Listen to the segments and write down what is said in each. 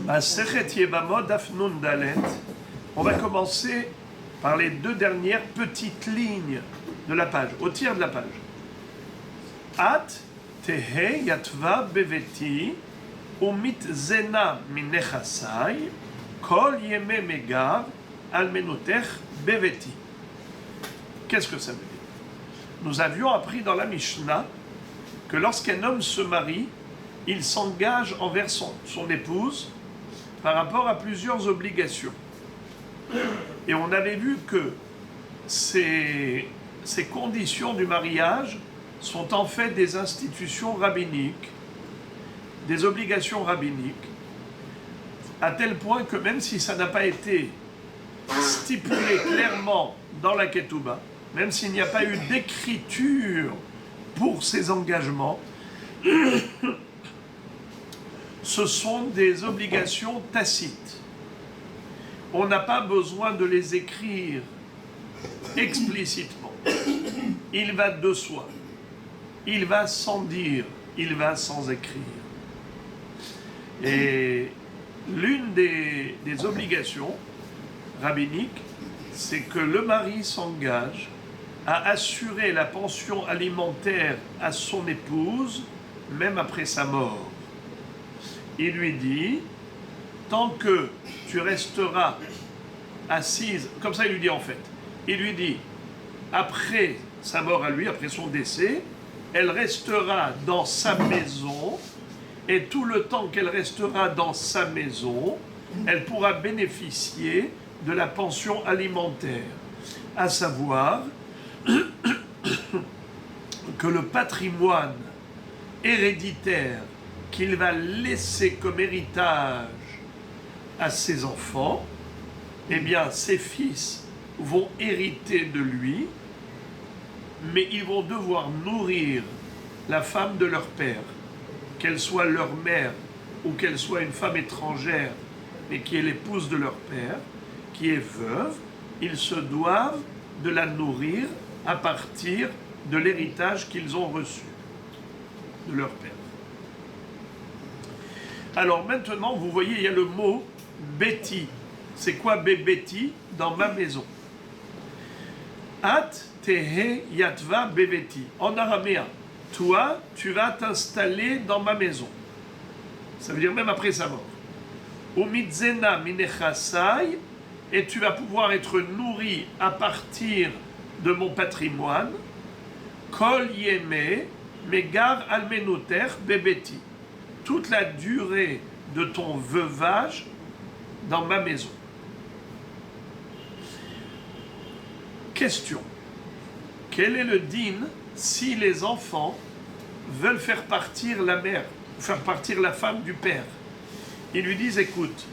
Masechet Yevamot Daf Nun Dalet. On va commencer par les deux dernières petites lignes de la page, au tiers de la page. At tehe yatva beveti umit zena minechasai kol yeme megav almenotech beveti. Qu'est-ce que ça veut dire? Nous avions appris dans la Mishnah que lorsqu'un homme se marie, il s'engage envers son épouse par rapport à plusieurs obligations. Et on avait vu que ces conditions du mariage sont en fait des institutions rabbiniques, des obligations rabbiniques, à tel point que même si ça n'a pas été stipulé clairement dans la Ketouba, même s'il n'y a pas eu d'écriture pour ces engagements, ce sont des obligations tacites. On n'a pas besoin de les écrire explicitement. Il va de soi. Il va sans dire. Il va sans écrire. Et l'une des obligations rabbiniques, c'est que le mari s'engage à assurer la pension alimentaire à son épouse, même après sa mort. Il lui dit, tant que tu resteras assise, comme ça il lui dit en fait, il lui dit, après sa mort à lui, après son décès, elle restera dans sa maison, et tout le temps qu'elle restera dans sa maison, elle pourra bénéficier de la pension alimentaire, à savoir que le patrimoine héréditaire qu'il va laisser comme héritage à ses enfants, eh bien, ses fils vont hériter de lui, mais ils vont devoir nourrir la femme de leur père, qu'elle soit leur mère ou qu'elle soit une femme étrangère, mais qui est l'épouse de leur père, qui est veuve, ils se doivent de la nourrir à partir de l'héritage qu'ils ont reçu de leur père. Alors maintenant, vous voyez, il y a le mot « beti ». C'est quoi « bebeti » dans ma maison? « At tehe yatva bebeti ». En araméen, toi, tu vas t'installer dans ma maison. Ça veut dire même après sa mort. « Umitzena minechasai » et tu vas pouvoir être nourri à partir de mon patrimoine. « Kol yeme megar almenoter bebeti » toute la durée de ton veuvage dans ma maison. Question. Quel est le din si les enfants veulent faire partir la mère, faire partir la femme du père? Ils lui disent, écoute,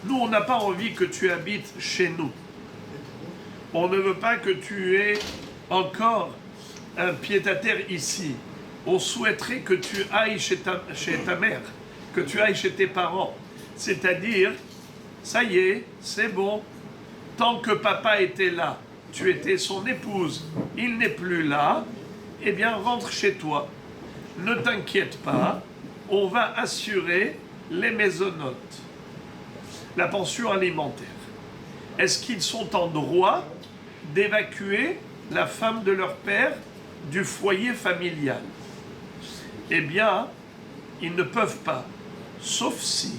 nous on n'a pas envie que tu habites chez nous. On ne veut pas que tu aies encore un pied-à-terre ici. On souhaiterait que tu ailles chez ta mère, que tu ailles chez tes parents. C'est-à-dire, ça y est, c'est bon. Tant que papa était là, tu étais son épouse, il n'est plus là, eh bien rentre chez toi. Ne t'inquiète pas, on va assurer les maisonnotes, la pension alimentaire. Est-ce qu'ils sont en droit d'évacuer la femme de leur père du foyer familial? Eh bien, ils ne peuvent pas, sauf si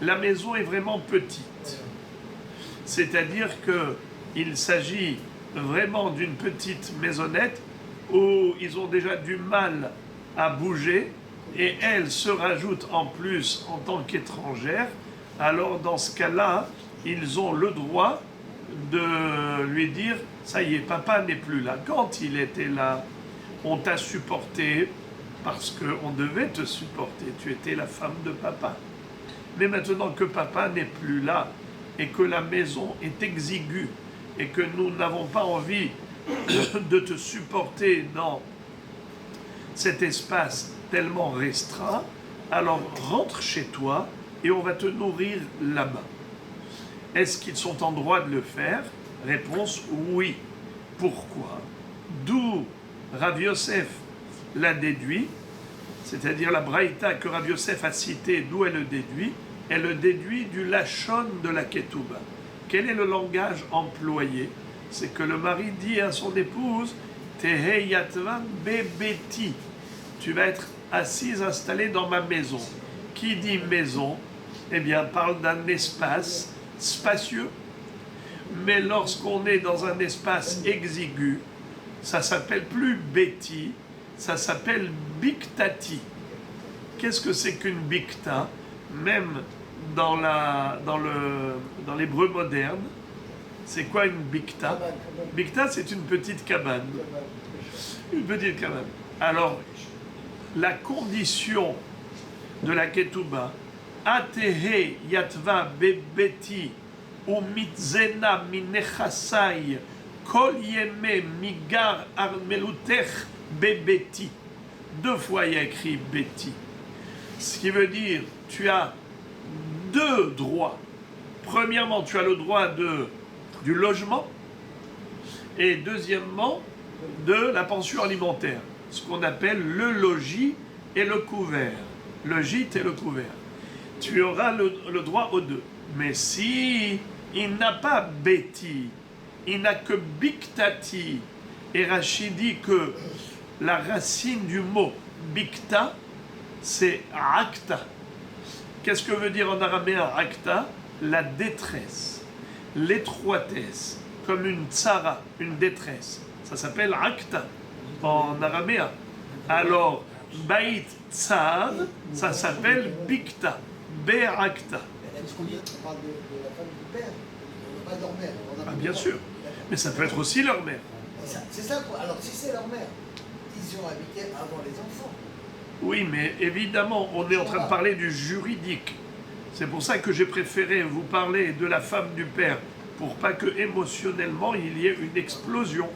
la maison est vraiment petite. C'est-à-dire qu'il s'agit vraiment d'une petite maisonnette où ils ont déjà du mal à bouger et elle se rajoute en plus en tant qu'étrangère. Alors dans ce cas-là, ils ont le droit de lui dire « ça y est, papa n'est plus là. Quand il était là, on t'a supporté, parce qu'on devait te supporter, tu étais la femme de papa. Mais maintenant que papa n'est plus là, et que la maison est exiguë, et que nous n'avons pas envie de te supporter dans cet espace tellement restreint, alors rentre chez toi, et on va te nourrir là-bas. Est-ce qu'ils sont en droit de le faire? Réponse, oui. Pourquoi? D'où Rav Yosef l'a déduit, c'est-à-dire la braïta que Rav Yosef a citée, d'où elle le déduit du lachon de la ketouba. Quel est le langage employé? C'est que le mari dit à son épouse, Tehe yatvan bebeti, tu vas être assise, installée dans ma maison. Qui dit maison? Eh bien, parle d'un espace spacieux. Mais lorsqu'on est dans un espace exigu, ça s'appelle plus beti, ça s'appelle biktati. Qu'est-ce que c'est qu'une bikta? Même dans l'hébreu moderne, c'est quoi une bikta? Bikta, c'est une petite cabane. Une petite cabane. Alors, la condition de la ketouba, Atehe yatva bebeti ou mitzena minechasai kol yeme migar armelutech bebeti. 2 fois il y a écrit beti. Ce qui veut dire, tu as 2 droits. Premièrement, tu as le droit du logement et deuxièmement, de la pension alimentaire. Ce qu'on appelle le logis et le couvert. Le gîte et le couvert. Tu auras le droit aux 2. Mais si il n'a pas beti, il n'a que biktati, et Rachid dit que la racine du mot bikta, c'est akta. Qu'est-ce que veut dire en araméen akta? La détresse, l'étroitesse, comme une tsara, une détresse. Ça s'appelle akta en araméen. Alors, bait tsar, ça s'appelle bikta, be'akta. Est-ce qu'on parle de la femme du père, pas de leur mère? Ah, bien sûr, mais ça peut être aussi leur mère. C'est ça, quoi. Alors si c'est leur mère, ils ont habité avant les enfants. Oui, mais évidemment, on est en train de parler du juridique. C'est pour ça que j'ai préféré vous parler de la femme du père, pour pas que émotionnellement il y ait une explosion.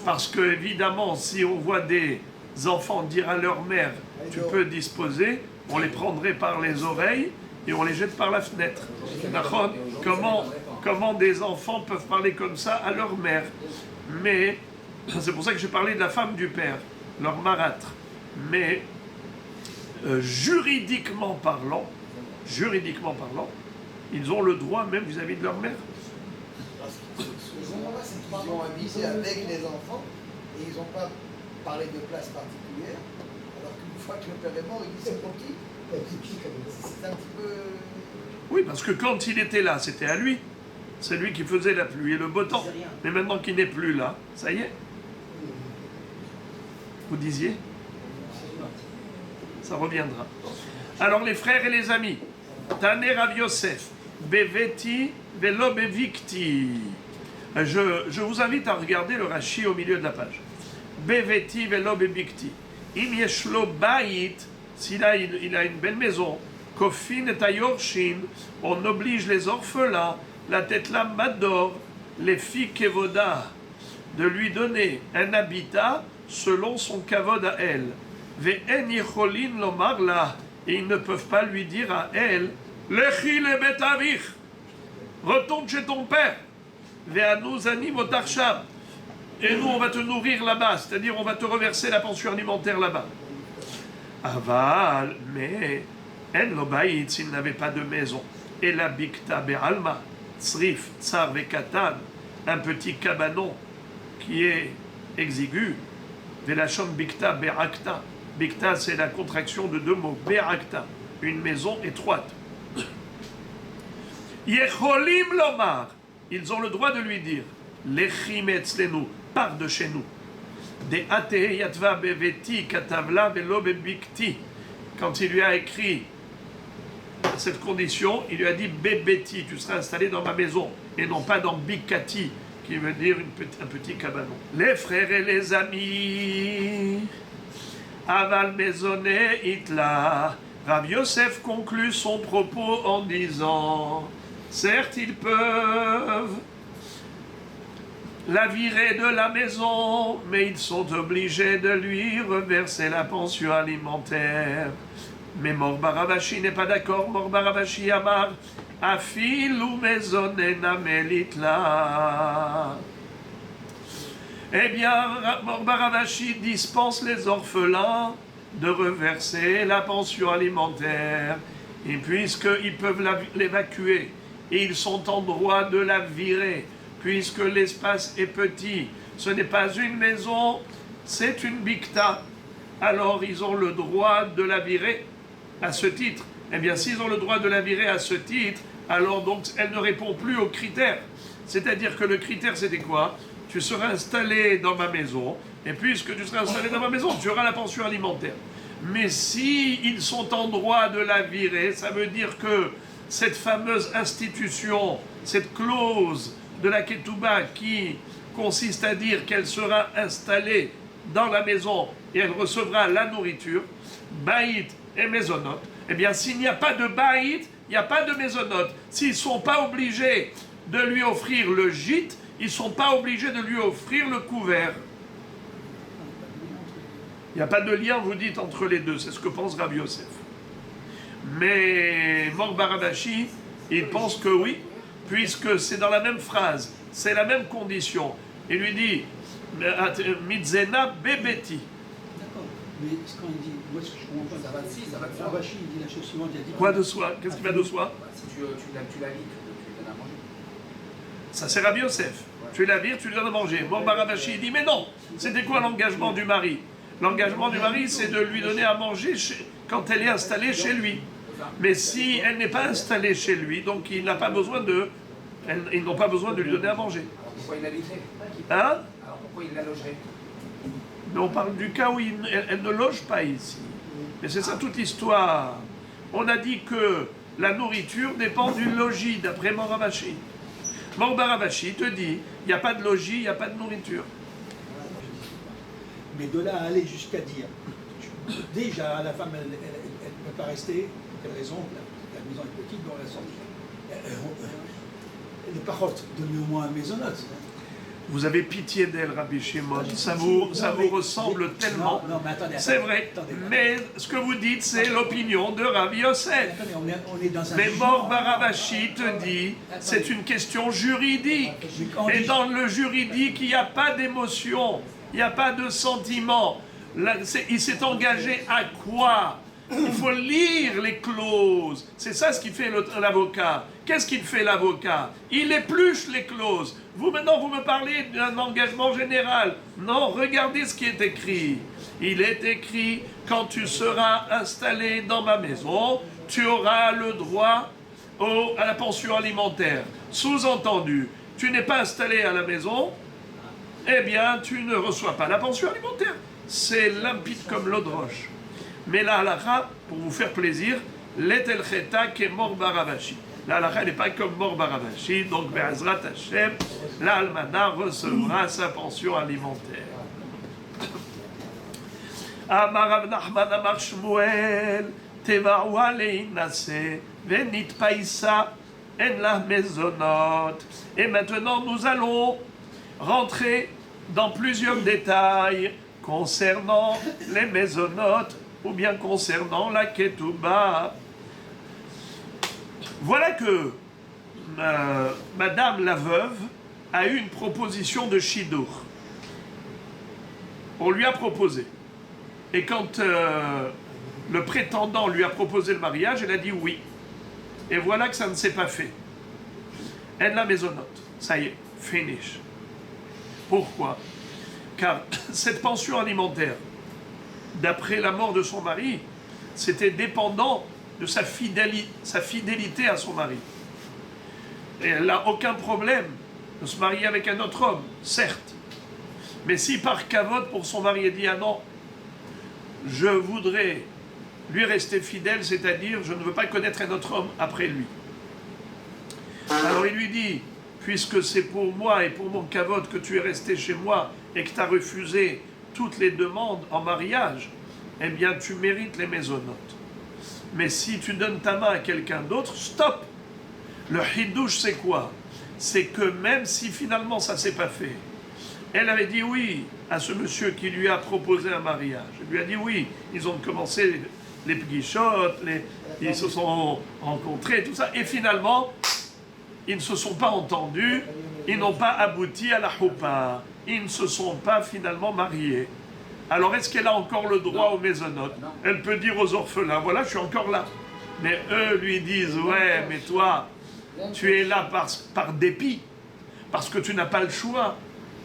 Parce que évidemment, si on voit des enfants dire à leur mère « tu peux disposer », on les prendrait par les oreilles et on les jette par la fenêtre. Comment des enfants peuvent parler comme ça à leur mère? Mais c'est pour ça que j'ai parlé de la femme du père, leur marâtre. Mais juridiquement parlant, ils ont le droit même vis-à-vis de leur mère. Ce moment-là, c'est qu'ils ont habité avec les enfants et ils n'ont pas parlé de place particulière, alors qu'une fois que le père est mort, il dit c'est pour qui? C'est un petit peu... Oui, parce que quand il était là, c'était à lui. C'est lui qui faisait la pluie et le beau temps. Mais maintenant qu'il n'est plus là, ça y est. Vous disiez? Ça reviendra. Alors les frères et les amis, Taner Rav Yosef, Beveti Velo Bevikti. Je vous invite à regarder le Rashi au milieu de la page. Beveti Velo Bevikti. Im yeshlo bayit, s'il a une belle maison, Kofin et Ayorshin, on oblige les orphelins, la tête la mador, les filles kevoda, de lui donner un habitat selon son kavod à elle. Ve'en yicholin lomar la, et ils ne peuvent pas lui dire à elle, Lechi le bet avich, retourne chez ton père. Ve'anu zanim otarsham, et nous on va te nourrir là-bas, c'est-à-dire on va te reverser la pension alimentaire là-bas. Aval, mais en lobaït, s'il n'avait pas de maison, et la bikta be'alma, tsrif, tsar ve'katan, un petit cabanon qui est exigu, ve'lachon bikta be'akta. Bikta, c'est la contraction de 2 mots, be'akta, une maison étroite. Yecholim lomar, ils ont le droit de lui dire, lechim etzlenu, pars de chez nous. De ateh yatva beveti katavla velo bebikti. Quand il lui a écrit cette condition, il lui a dit bebeti, tu seras installé dans ma maison, et non pas dans bikati, qui veut dire un petit cabanon. Les frères et les amis, aval maisonné itla, Rav Yosef conclut son propos en disant, certes ils peuvent la virer de la maison, mais ils sont obligés de lui reverser la pension alimentaire. Mais Morbaravashi n'est pas d'accord. Morbaravashi amar afilu mezonena melitla. Eh bien, Morbaravashi dispense les orphelins de reverser la pension alimentaire. Et puisqu'ils peuvent l'évacuer, et ils sont en droit de la virer, puisque l'espace est petit, ce n'est pas une maison, c'est une bikta, alors ils ont le droit de la virer à ce titre. Eh bien, s'ils ont le droit de la virer à ce titre, alors donc elle ne répond plus aux critères. C'est-à-dire que le critère, c'était quoi? Tu seras installé dans ma maison, et puisque tu seras installé dans ma maison, tu auras la pension alimentaire. Mais si ils sont en droit de la virer, ça veut dire que cette fameuse institution, cette clause de la ketouba qui consiste à dire qu'elle sera installée dans la maison et elle recevra la nourriture, baït et mésonote, eh bien s'il n'y a pas de baït, il n'y a pas de mésonote. S'ils ne sont pas obligés de lui offrir le gîte, ils ne sont pas obligés de lui offrir le couvert. Il n'y a pas de lien, vous dites, entre les deux. C'est ce que pense Rabbi Yosef. Mais Mor bar Abashi, il pense que oui, puisque c'est dans la même phrase, c'est la même condition. Il lui dit Mitzena bebeti. D'accord, mais quand il dit, moi ce que je comprends pas, ça va de soi. Abashi, il dit la chose suivante, il a dit. Quoi de soi? Qu'est-ce qui va de soi? Si tu la vires, tu lui donnes à manger. Ça c'est Rabbi Yosef. Tu la vires, tu lui donnes à manger. Mor bar Abashi, il dit mais non, c'était quoi l'engagement du mari? L'engagement du mari, c'est de lui donner à manger quand elle est installée chez lui. Mais si elle n'est pas installée chez lui, donc ils n'ont pas besoin de lui donner à manger. Alors pourquoi il l'habiterait? Hein? Alors pourquoi il la logerait? Mais on parle du cas où elle ne loge pas ici. Mais c'est ça toute l'histoire. On a dit que la nourriture dépend du logis, d'après Mor Abashi. Mor bar Abashi te dit, il n'y a pas de logis, il n'y a pas de nourriture. Mais de là à aller jusqu'à dire, déjà la femme, elle ne peut pas rester, pour quelle raison? La maison est petite, donc elle sort. Les paroles, donnez au moins un maisonnote. Vous avez pitié d'elle, Rabbi Shimon. Ça vous ressemble tellement. Non, mais attendez. C'est vrai. Attendez. Mais ce que vous dites, c'est l'opinion de Rabbi Yosef. Attendez, on est dans un Mais jugement. Mor bar Abashi te dit, c'est une question juridique. Et dans le juridique, il n'y a pas d'émotion, il n'y a pas de sentiment. Là, il s'est engagé à quoi? Il faut lire les clauses. C'est ça ce qui fait l'avocat. Qu'est-ce qu'il fait l'avocat? Il épluche les clauses. Vous maintenant, vous me parlez d'un engagement général. Non, regardez ce qui est écrit. Il est écrit, quand tu seras installé dans ma maison, tu auras le droit à la pension alimentaire. Sous-entendu, tu n'es pas installé à la maison, eh bien, tu ne reçois pas la pension alimentaire. C'est limpide comme l'eau de roche. Mais la halakha, pour vous faire plaisir, l'etel cheta qui est Mor bar Abashi. La halakha n'est pas comme Mor bar Abashi, donc Be'ezrat Hashem, la almana recevra sa pension alimentaire. Amar Rav Nachman Amar Shmuel, Teva'u aleinase, venit paisa, en la maisonot. Et maintenant, nous allons rentrer dans plusieurs détails concernant les maisonnotes ou bien concernant la ketouba. Voilà que Madame la veuve a eu une proposition de Shidur. On lui a proposé. Et quand le prétendant lui a proposé le mariage, elle a dit oui. Et voilà que ça ne s'est pas fait. Elle la maisonnote. Ça y est, finish. Pourquoi? Car cette pension alimentaire, d'après la mort de son mari, c'était dépendant de sa fidélité à son mari. Et elle n'a aucun problème de se marier avec un autre homme, certes. Mais si par cavote pour son mari, elle dit « Ah non, je voudrais lui rester fidèle, c'est-à-dire je ne veux pas connaître un autre homme après lui. » Alors il lui dit « Puisque c'est pour moi et pour mon cavote que tu es resté chez moi et que tu as refusé toutes les demandes en mariage, eh bien tu mérites les maisonnotes. Mais si tu donnes ta main à quelqu'un d'autre, stop. Le hidouche, c'est quoi? C'est que même si finalement ça ne s'est pas fait, elle avait dit oui à ce monsieur qui lui a proposé un mariage. Elle lui a dit oui. Ils ont commencé les pguichotes, ils se sont rencontrés, tout ça. Et finalement, ils ne se sont pas entendus, ils n'ont pas abouti à la choupa. Ils ne se sont pas finalement mariés. Alors est-ce qu'elle a encore le droit aux mésonotes? Elle peut dire aux orphelins, voilà, je suis encore là. Mais eux lui disent, ouais, mais toi, tu es là par dépit, parce que tu n'as pas le choix,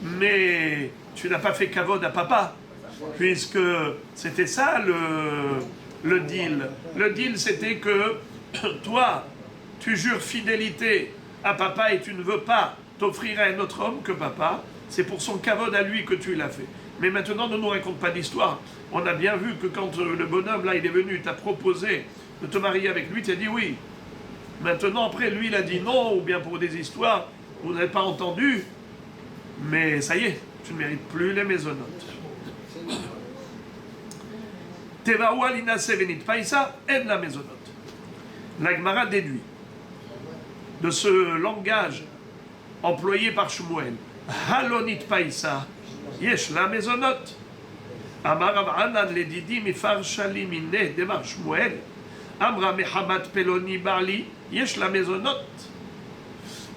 mais tu n'as pas fait kavod à papa, puisque c'était ça le deal. Le deal, c'était que toi, tu jures fidélité à papa et tu ne veux pas t'offrir à un autre homme que papa. C'est pour son kavod à lui que tu l'as fait. Mais maintenant, ne nous raconte pas d'histoire. On a bien vu que quand le bonhomme, là, il est venu, t'a proposé de te marier avec lui, tu as dit oui. Maintenant, après, lui, il a dit non, ou bien pour des histoires, vous n'avez pas entendu. Mais ça y est, tu ne mérites plus les mésonotes. Tevaou alina sevenit païsa, en la mésonote. La Gemara déduit de ce langage employé par Shmuel. Halonit païsa, yesh la mésonote. Amar Rav Hanan le didi mifar shali minne demar Shmuel. Amra mehamat peloni barli, yesh la mésonote.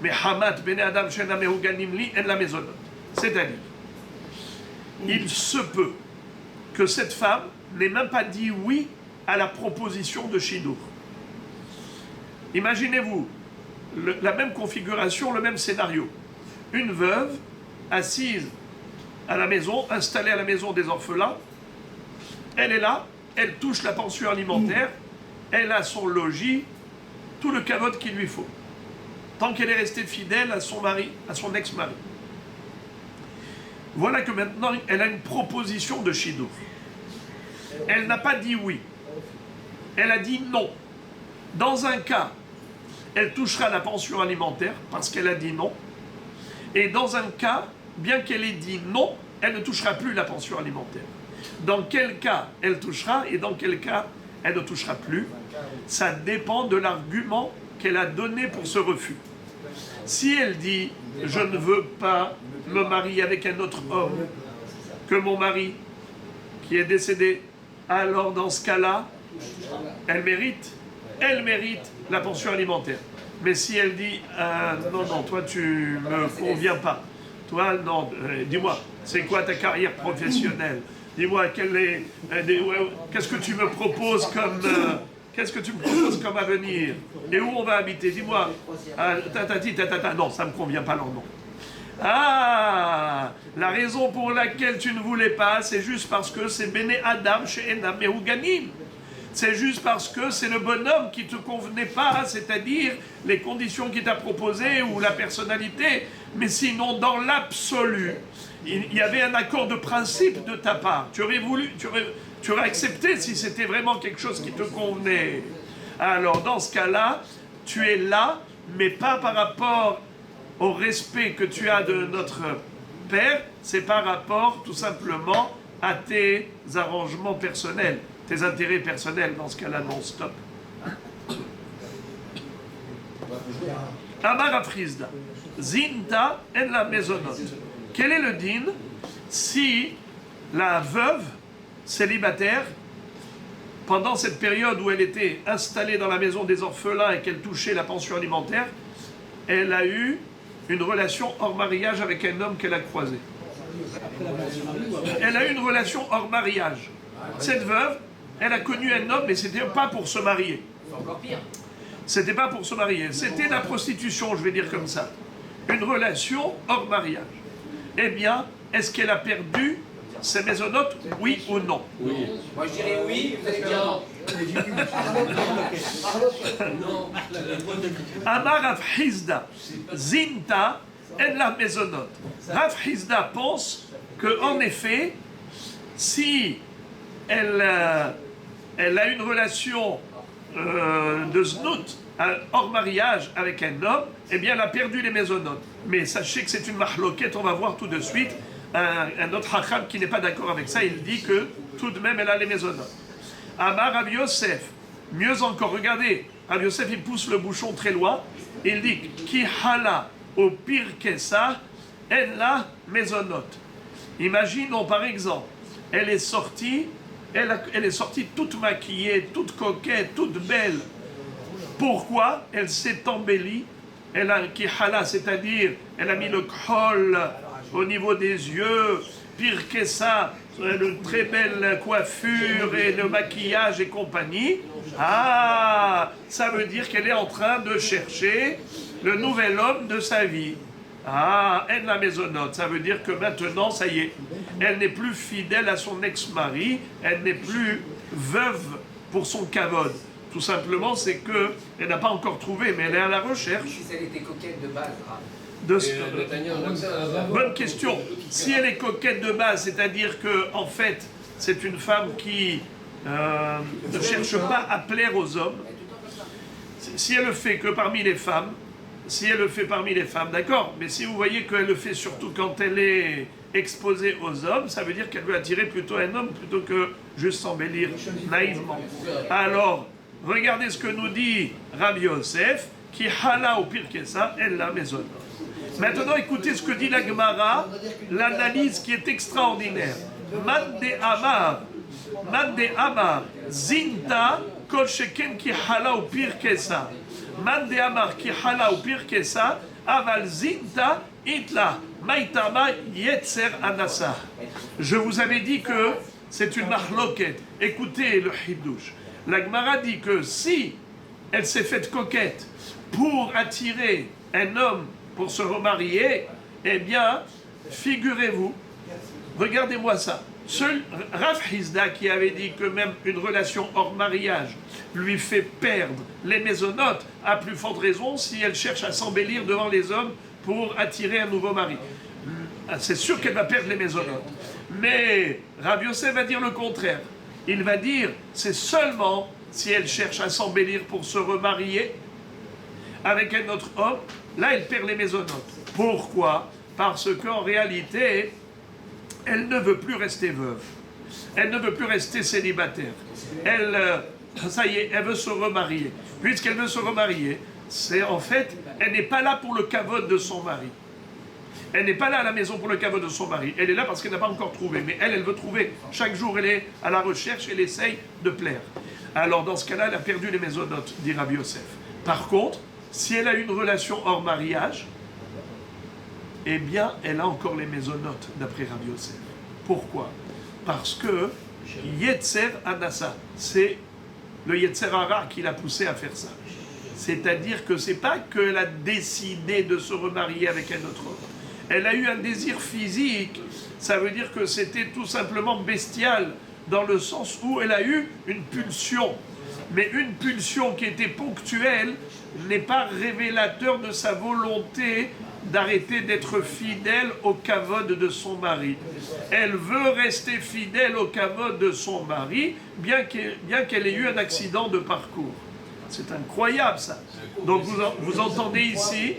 Mehamat bene adam shena mehuganim li, en la mésonote. C'est-à-dire, il se peut que cette femme n'ait même pas dit oui à la proposition de Shidur. Imaginez-vous la même configuration, le même scénario. Une veuve assise à la maison, installée à la maison des orphelins. Elle est là, elle touche la pension alimentaire, elle a son logis, tout le kavod qu'il lui faut. Tant qu'elle est restée fidèle à son mari, à son ex-mari. Voilà que maintenant, elle a une proposition de Shidur. Elle n'a pas dit oui. Elle a dit non. Dans un cas, elle touchera la pension alimentaire parce qu'elle a dit non. Et dans un cas, bien qu'elle ait dit non, elle ne touchera plus la pension alimentaire. Dans quel cas elle touchera et dans quel cas elle ne touchera plus, ça dépend de l'argument qu'elle a donné pour ce refus. Si elle dit « je ne veux pas me marier avec un autre homme que mon mari qui est décédé », alors dans ce cas-là, elle mérite la pension alimentaire. Mais si elle dit non, non, toi tu me conviens pas, toi non, dis-moi, c'est quoi ta carrière professionnelle? Dis-moi, qu'est-ce que tu me proposes comme avenir? Et où on va habiter? Dis-moi, non, ça ne me convient pas leur nom. Ah, la raison pour laquelle tu ne voulais pas, c'est juste parce que c'est Béné Adam chez Enam Mehuganim. C'est juste parce que c'est le bonhomme qui ne te convenait pas, c'est-à-dire les conditions qu'il t'a proposées ou la personnalité. Mais sinon, dans l'absolu, il y avait un accord de principe de ta part. Tu aurais accepté si c'était vraiment quelque chose qui te convenait. Alors, dans ce cas-là, tu es là, mais pas par rapport au respect que tu as de notre Père, c'est par rapport tout simplement à tes arrangements personnels, tes intérêts personnels, dans ce cas-là, non-stop. Amar Afrizda, Zinta en la maisonot. Quel est le din si la veuve célibataire, pendant cette période où elle était installée dans la maison des orphelins et qu'elle touchait la pension alimentaire, elle a eu une relation hors mariage avec un homme qu'elle a croisé. Elle a eu une relation hors mariage. Cette veuve, elle a connu un homme, mais ce n'était pas pour se marier. C'est encore pire. C'était pas pour se marier. C'était la prostitution, je vais dire comme ça. Une relation hors mariage. Eh bien, est-ce qu'elle a perdu ses mésonotes, oui ou non? Oui. Moi je dirais oui, vous allez dire non. Amar Rav Hizda, Zinta en la mésonote. Rav Hizda pense qu'en effet, si elle a une relation de znout, hors mariage avec un homme, eh bien elle a perdu les mésonotes. Mais sachez que c'est une mahloquette, on va voir tout de suite. Un autre hacham qui n'est pas d'accord avec ça, il dit que tout de même elle a les mésonotes. Amar Rav Yosef, mieux encore, regardez, Rav Yosef il pousse le bouchon très loin, il dit Ki hala au pire que ça, elle la mésonote. Imaginons par exemple, elle est sortie toute maquillée, toute coquette, toute belle. Pourquoi? Elle s'est embellie, elle a Ki hala, c'est-à-dire elle a mis le khol au niveau des yeux, pire que ça, une très belle coiffure et le maquillage et compagnie, ah, ça veut dire qu'elle est en train de chercher le nouvel homme de sa vie. Ah, elle la maisonnote, ça veut dire que maintenant, ça y est, elle n'est plus fidèle à son ex-mari, elle n'est plus veuve pour son kavod. Tout simplement, c'est qu'elle n'a pas encore trouvé, mais elle est à la recherche. Si elle était coquette de base, Bonne question. Si elle est coquette de base, c'est-à-dire que en fait, c'est une femme qui ne cherche pas à plaire aux hommes. Si elle le fait que parmi les femmes, d'accord, mais si vous voyez qu'elle le fait surtout quand elle est exposée aux hommes, ça veut dire qu'elle veut attirer plutôt un homme plutôt que juste s'embellir naïvement. Alors, regardez ce que nous dit Rabbi Yosef, qui hala au pire que ça, elle la maison. Maintenant, écoutez ce que dit la Gemara, l'analyse qui est extraordinaire. Man de Amar, Zinta, kol sheken ki hala au pire que ça. Man de Amar ki hala au pire que ça, aval Zinta, itla, maitama, yetzer anasa. Je vous avais dit que c'est une mahloket. Écoutez le hidouche. La Gemara dit que si elle s'est faite coquette pour attirer un homme pour se remarier, eh bien, figurez-vous, regardez-moi ça. Seul Rav Hizda qui avait dit que même une relation hors mariage lui fait perdre les maisonnotes, a plus forte raison si elle cherche à s'embellir devant les hommes pour attirer un nouveau mari. C'est sûr qu'elle va perdre les maisonnotes. Mais Rabbi Yosef va dire le contraire. Il va dire, c'est seulement si elle cherche à s'embellir pour se remarier avec un autre homme, là elle perd les maisonnotes. Pourquoi? Parce qu'en réalité, elle ne veut plus rester veuve. Elle ne veut plus rester célibataire. Elle, ça y est, elle veut se remarier. Puisqu'elle veut se remarier, c'est en fait, elle n'est pas là pour le kavod de son mari. Elle n'est pas là à la maison pour le kavod de son mari. Elle est là parce qu'elle n'a pas encore trouvé. Mais elle veut trouver. Chaque jour, elle est à la recherche, elle essaye de plaire. Alors, dans ce cas-là, elle a perdu les maisonnotes, dit Rabbi Yosef. Par contre, si elle a une relation hors mariage, eh bien, elle a encore les maisonnotes, d'après Rabbi Yosef. Pourquoi? Parce que Yetzer Anassa, c'est le Yetzer Hara qui l'a poussé à faire ça. C'est-à-dire que c'est pas qu'elle a décidé de se remarier avec un autre homme. Elle a eu un désir physique, ça veut dire que c'était tout simplement bestial, dans le sens où elle a eu une pulsion. Mais une pulsion qui était ponctuelle n'est pas révélateur de sa volonté d'arrêter d'être fidèle au kavod de son mari. Elle veut rester fidèle au kavod de son mari, bien qu'elle ait eu un accident de parcours. C'est incroyable ça. Donc vous entendez ici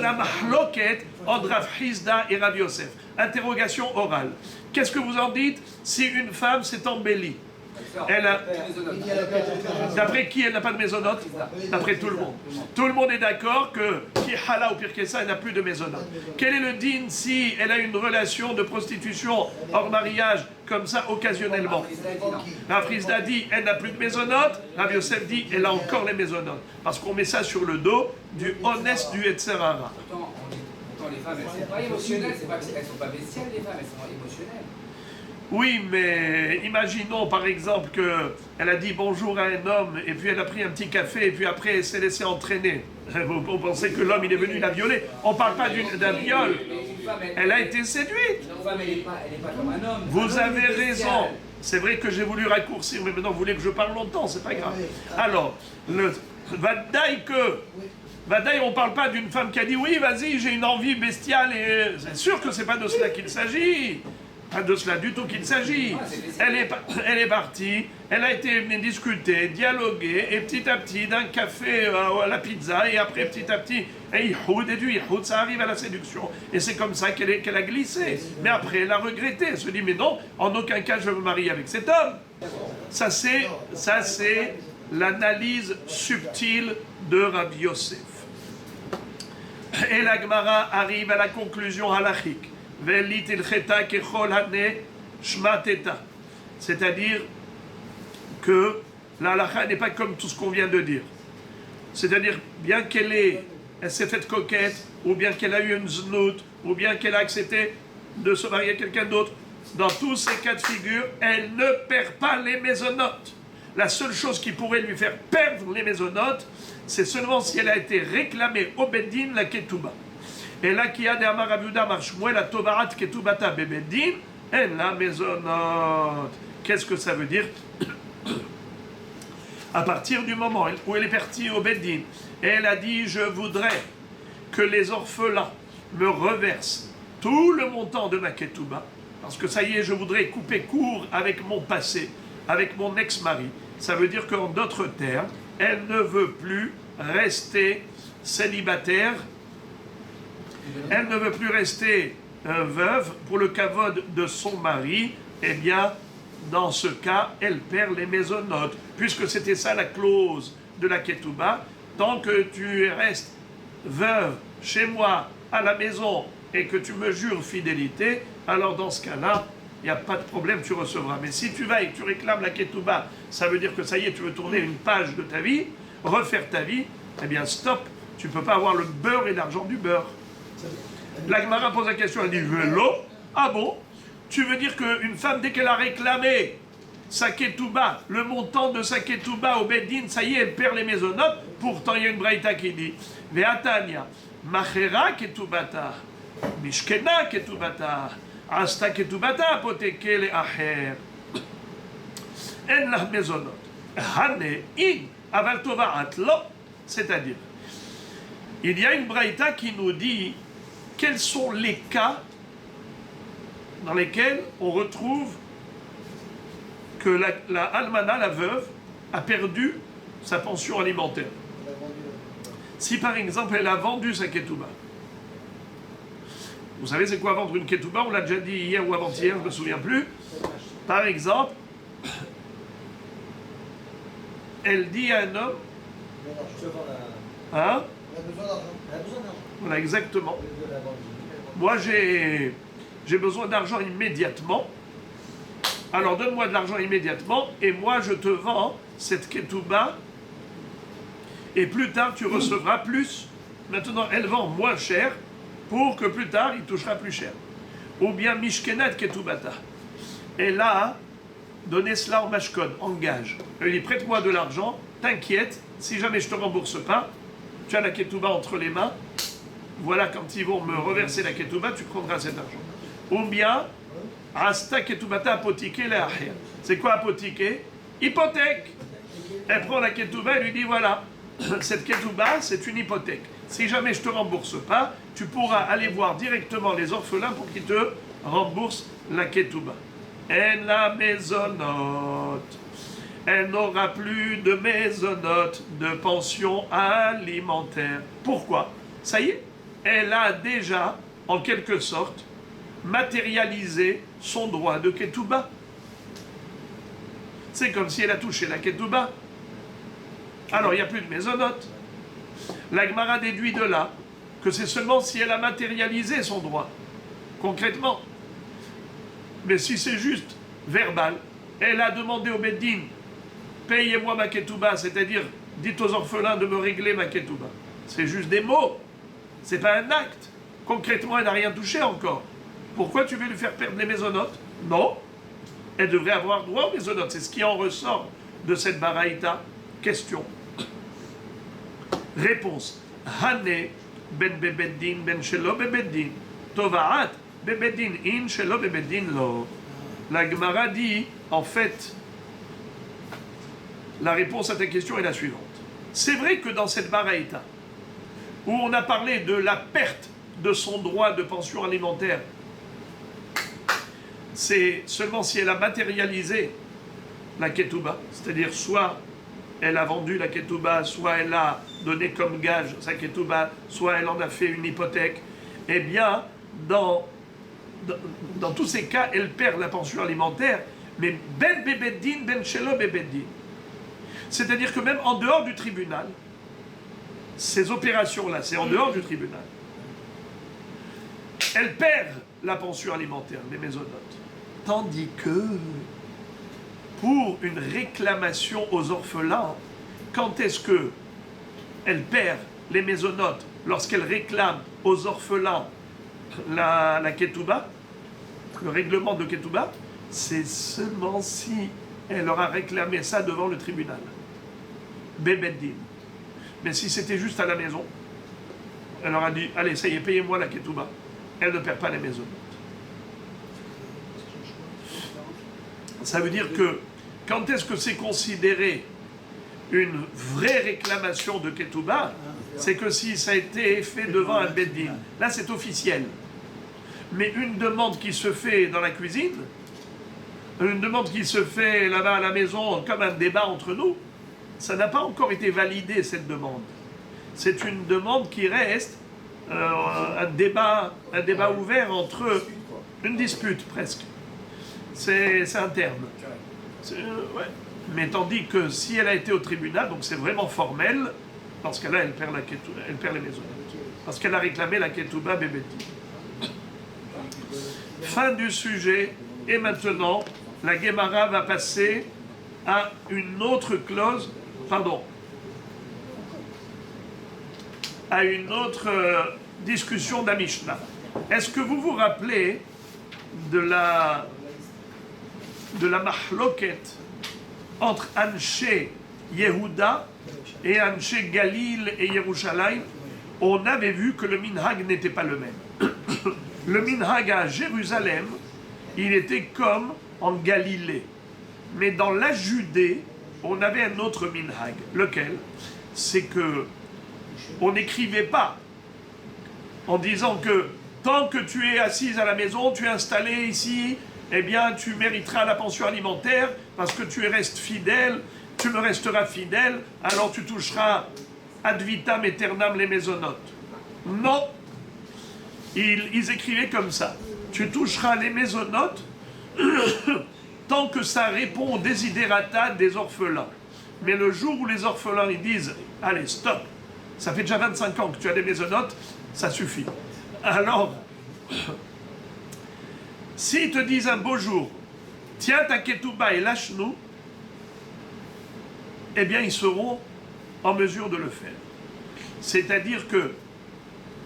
la mahloket entre Rav Hizda et Rabbi Yosef. Interrogation orale. Qu'est-ce que vous en dites si une femme s'est embellie? Elle a... D'après qui elle n'a pas de maisonnote? D'après tout le monde. Tout le monde est d'accord que qui hala ou pire que ça, elle n'a plus de maisonnote. Quel est le din si elle a une relation de prostitution hors mariage comme ça occasionnellement? Rav Hizda dit elle n'a plus de maisonnote. Rav Yosef dit elle a encore les maisonnotes. Parce qu'on met ça sur le dos du honnête du Yetzer Hara. Pourtant, les femmes, elles ne sont pas émotionnelles, elles ne sont pas bestiales, les femmes, elles sont émotionnelles. Oui, mais imaginons par exemple qu'elle a dit bonjour à un homme et puis elle a pris un petit café et puis après elle s'est laissée entraîner. Vous pensez que l'homme il est venu la violer? On ne parle pas d'un viol. Elle a été séduite. Une femme, elle n'est pas comme un homme. Vous avez raison. C'est vrai que j'ai voulu raccourcir, mais maintenant vous voulez que je parle longtemps, c'est pas grave. Alors, Vadaï, on ne parle pas d'une femme qui a dit oui, vas-y, j'ai une envie bestiale et c'est sûr que c'est pas de cela qu'il s'agit. Pas de cela du tout qu'il s'agit. Elle est partie, elle a été discutée, dialoguée, et petit à petit, d'un café à la pizza, et après petit à petit, et du yihoud, ça arrive à la séduction. Et c'est comme ça qu'elle a glissé. Mais après, elle a regretté. Elle se dit, mais non, en aucun cas je veux me marier avec cet homme. Ça c'est l'analyse subtile de Rabbi Yosef. Et la Gemara arrive à la conclusion halachique. C'est-à-dire que la halakha n'est pas comme tout ce qu'on vient de dire. C'est-à-dire, bien elle s'est faite coquette, ou bien qu'elle a eu une znout, ou bien qu'elle a accepté de se marier avec quelqu'un d'autre, Dans tous ces cas de figure, elle ne perd pas les mésonotes. La seule chose qui pourrait lui faire perdre les mésonotes, c'est seulement si elle a été réclamée au Beddin, la Ketouba. Et là, qui a des Amar Abiuda Marshmouel, la Tovarat Ketubata Bebeddin, elle la mésonote. Qu'est-ce que ça veut dire? À partir du moment où elle est partie au Beddin, elle a dit: je voudrais que les orphelins me reversent tout le montant de ma Ketouba, parce que ça y est, je voudrais couper court avec mon passé, avec mon ex-mari. Ça veut dire qu'en d'autres termes, elle ne veut plus rester célibataire, elle ne veut plus rester veuve pour le kavod de son mari. Eh bien, dans ce cas, elle perd les mésonotes, puisque c'était ça la clause de la Ketouba. Tant que tu restes veuve chez moi, à la maison, et que tu me jures fidélité, alors dans ce cas-là, il n'y a pas de problème, tu recevras. Mais si tu vas et que tu réclames la Ketouba, ça veut dire que ça y est, tu veux tourner une page de ta vie, refaire ta vie, eh bien stop, tu ne peux pas avoir le beurre et l'argent du beurre. La Gemara pose la question, elle dit: vélo, ah bon? Tu veux dire qu'une femme, dès qu'elle a réclamé sa Ketouba, le montant de sa Ketouba au Beddin, ça y est, elle perd les mésonotes? Pourtant, il y a une braïta qui dit: Ve'atania, machera Ketubata, mishkena Ketubata, asta Ketubata, apoteke le acher. En la mésonote. Hane, in, aval tovaat lo. C'est-à-dire, il y a une braïta qui nous dit quels sont les cas dans lesquels on retrouve que la almana, la veuve, a perdu sa pension alimentaire. Si par exemple elle a vendu sa ketouba. Vous savez c'est quoi vendre une ketouba? On l'a déjà dit hier ou avant-hier, je ne me souviens plus. Par exemple, elle dit à un homme: hein? Elle a besoin d'argent. Voilà, exactement. Moi, j'ai besoin d'argent immédiatement. Alors, donne-moi de l'argent immédiatement et moi, je te vends cette ketouba et plus tard, tu recevras plus. Maintenant, elle vend moins cher pour que plus tard, il touchera plus cher. Ou bien, mishkenat ketubata. Elle a donné cela en mashkon, en gage. Elle dit: prête-moi de l'argent, t'inquiète, si jamais je ne te rembourse pas, tu as la ketouba entre les mains. Voilà, quand ils vont me reverser la ketouba, tu prendras cet argent. Ou bien, asta ketubata apotiqué la ahir. C'est quoi apotiqué? Hypothèque. Elle prend la ketouba et lui dit: voilà, cette ketouba, c'est une hypothèque. Si jamais je ne te rembourse pas, tu pourras aller voir directement les orphelins pour qu'ils te remboursent la ketouba. Et la mésonote. Elle n'aura plus de mésonote, de pension alimentaire. Pourquoi? Ça y est, elle a déjà, en quelque sorte, matérialisé son droit de ketouba. C'est comme si elle a touché la ketouba. Alors, il n'y a plus de mésonote. La Gemara déduit de là que c'est seulement si elle a matérialisé son droit, concrètement. Mais si c'est juste verbal, elle a demandé au Beddin: payez-moi ma ketouba, c'est-à-dire dites aux orphelins de me régler ma ketouba. C'est juste des mots, c'est pas un acte. Concrètement, elle n'a rien touché encore. Pourquoi tu veux lui faire perdre les mésonotes? Non, elle devrait avoir droit aux mésonotes. C'est ce qui en ressort de cette baraïta. Question. Réponse. Hane ben bebeddin ben shelo bebeddin. Tovaat bebeddin in shelo bebeddin lo. La Gemara dit, en fait, la réponse à ta question est la suivante. C'est vrai que dans cette baraïta, où on a parlé de la perte de son droit de pension alimentaire, c'est seulement si elle a matérialisé la ketouba, c'est-à-dire soit elle a vendu la ketouba, soit elle a donné comme gage sa ketouba, soit elle en a fait une hypothèque, eh bien, dans tous ces cas, elle perd la pension alimentaire, mais ben bebeddin, ben shelo bebeddin. C'est-à-dire que même en dehors du tribunal, ces opérations-là, c'est en dehors du tribunal, elle perd la pension alimentaire, les mésonotes. Tandis que, pour une réclamation aux orphelins, quand est-ce que elle perd les mésonotes? Lorsqu'elle réclame aux orphelins la ketouba? le règlement de Ketouba, c'est seulement si elle aura réclamé ça devant le tribunal. Bebeddin. Mais si c'était juste à la maison, elle aura dit, allez, ça y est, payez-moi la Ketouba. Elle ne perd pas les maisons. Ça veut dire que, quand est-ce que c'est considéré une vraie réclamation de Ketouba? C'est que si ça a été fait devant un Beddin. Là, c'est officiel. Mais une demande qui se fait dans la cuisine, une demande qui se fait là-bas à la maison, comme un débat entre nous, ça n'a pas encore été validé, cette demande. C'est une demande qui reste un débat ouvert entre eux, une dispute presque. C'est interne. Ouais. Mais tandis que si elle a été au tribunal, donc c'est vraiment formel, dans ce cas-là, elle perd les maisons. Parce qu'elle a réclamé la Ketouba Bébéti. Fin du sujet. Et maintenant, la Guémara va passer à une autre clause, à une autre discussion d'Amishna. Est-ce que vous vous rappelez de la mahloket entre Anshe Yehuda et Anshe Galil et Yerushalayim? On avait vu que le minhag n'était pas le même. Le minhag à Jérusalem, il était comme en Galilée. Mais dans la Judée, on avait un autre minhag. Lequel? C'est que on n'écrivait pas en disant que tant que tu es assise à la maison, tu es installé ici, eh bien tu mériteras la pension alimentaire parce que tu restes fidèle, tu me resteras fidèle, alors tu toucheras ad vitam aeternam les mésonotes. Non, ils écrivaient comme ça. Tu toucheras les mésonotes tant que ça répond aux desiderata des orphelins. Mais le jour où les orphelins ils disent « Allez, stop, ça fait déjà 25 ans que tu as des mésonotes, ça suffit. » Alors, s'ils te disent un beau jour « Tiens ta ketouba et lâche-nous », eh bien ils seront en mesure de le faire. C'est-à-dire que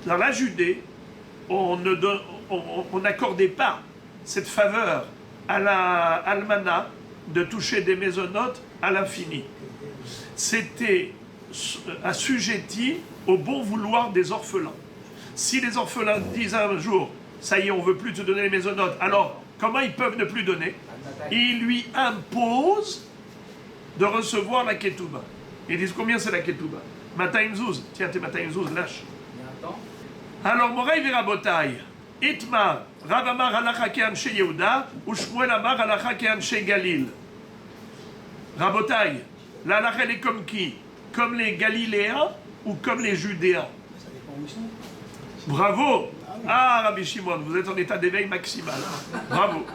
dans la Judée, on n'accordait pas cette faveur à la almana de toucher des mésonotes à l'infini. C'était assujetti au bon vouloir des orphelins. Si les orphelins disent un jour, ça y est, on ne veut plus te donner les mésonotes, alors comment ils peuvent ne plus donner? Ils lui imposent de recevoir la ketouba. Ils disent combien c'est la ketouba? Matayim zouz. Tiens, tes matayim zouz, lâche. Alors, Moraï Verabotaï, Itmar, Rav Amar halacha ke'anshe Yehuda, ou Shmuel Amar halacha ke'anshe Galil. Rabotaï, la halacha elle est comme qui? Comme les Galiléens ou comme les Judéens? Ça dépend où ils sont. Bravo! Ah, Rabbi Shimon, vous êtes en état d'éveil maximal. Bravo.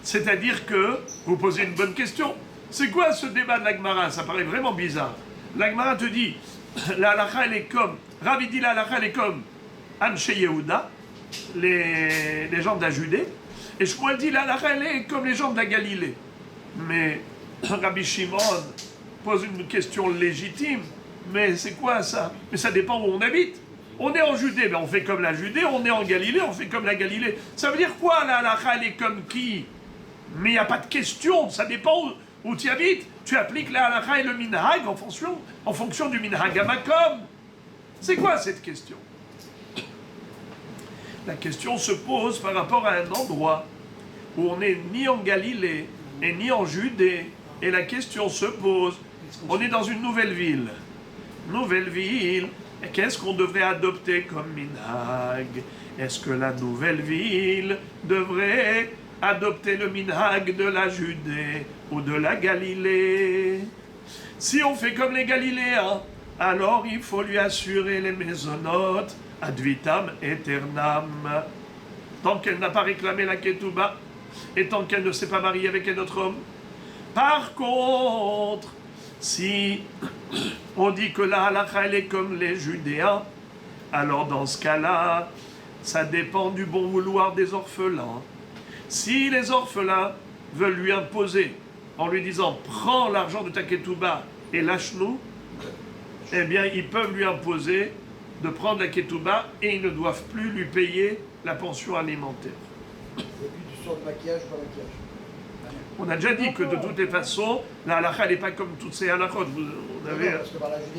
C'est-à-dire que vous posez une bonne question. C'est quoi ce débat de l'Agmara? Ça paraît vraiment bizarre. L'Agmara te dit, la halacha elle est comme, Rabbi dit la halacha elle est comme Anshe Yehuda, les gens de la Judée, et Shmuel dit la halacha elle est comme les gens de la Galilée. Mais Rabbi Shimon pose une question légitime. Mais c'est quoi ça? Mais ça dépend où on habite. On est en Judée, ben on fait comme la Judée, on est en Galilée, on fait comme la Galilée. Ça veut dire quoi la halacha elle est comme qui? Mais il n'y a pas de question, ça dépend où tu habites. Tu appliques la halacha et le minhag en fonction du minhag amakom. C'est quoi cette question? La question se pose par rapport à un endroit où on n'est ni en Galilée et ni en Judée. Et la question se pose, on est dans une nouvelle ville. Nouvelle ville, et qu'est-ce qu'on devrait adopter comme minhag? Est-ce que la nouvelle ville devrait adopter le minhag de la Judée ou de la Galilée? Si on fait comme les Galiléens, alors il faut lui assurer les mésonotes ad vitam aeternam. Tant qu'elle n'a pas réclamé la ketouba et tant qu'elle ne s'est pas mariée avec un autre homme. Par contre, si on dit que la halakha elle est comme les Judéens, alors dans ce cas-là, ça dépend du bon vouloir des orphelins. Si les orphelins veulent lui imposer, en lui disant « Prends l'argent de ta ketouba et lâche-nous », eh bien, ils peuvent lui imposer de prendre la ketouba et ils ne doivent plus lui payer la pension alimentaire. sur le maquillage ou pas maquillage. On a déjà dit que de toutes les façons, la halakha n'est pas comme toutes ces halakhot.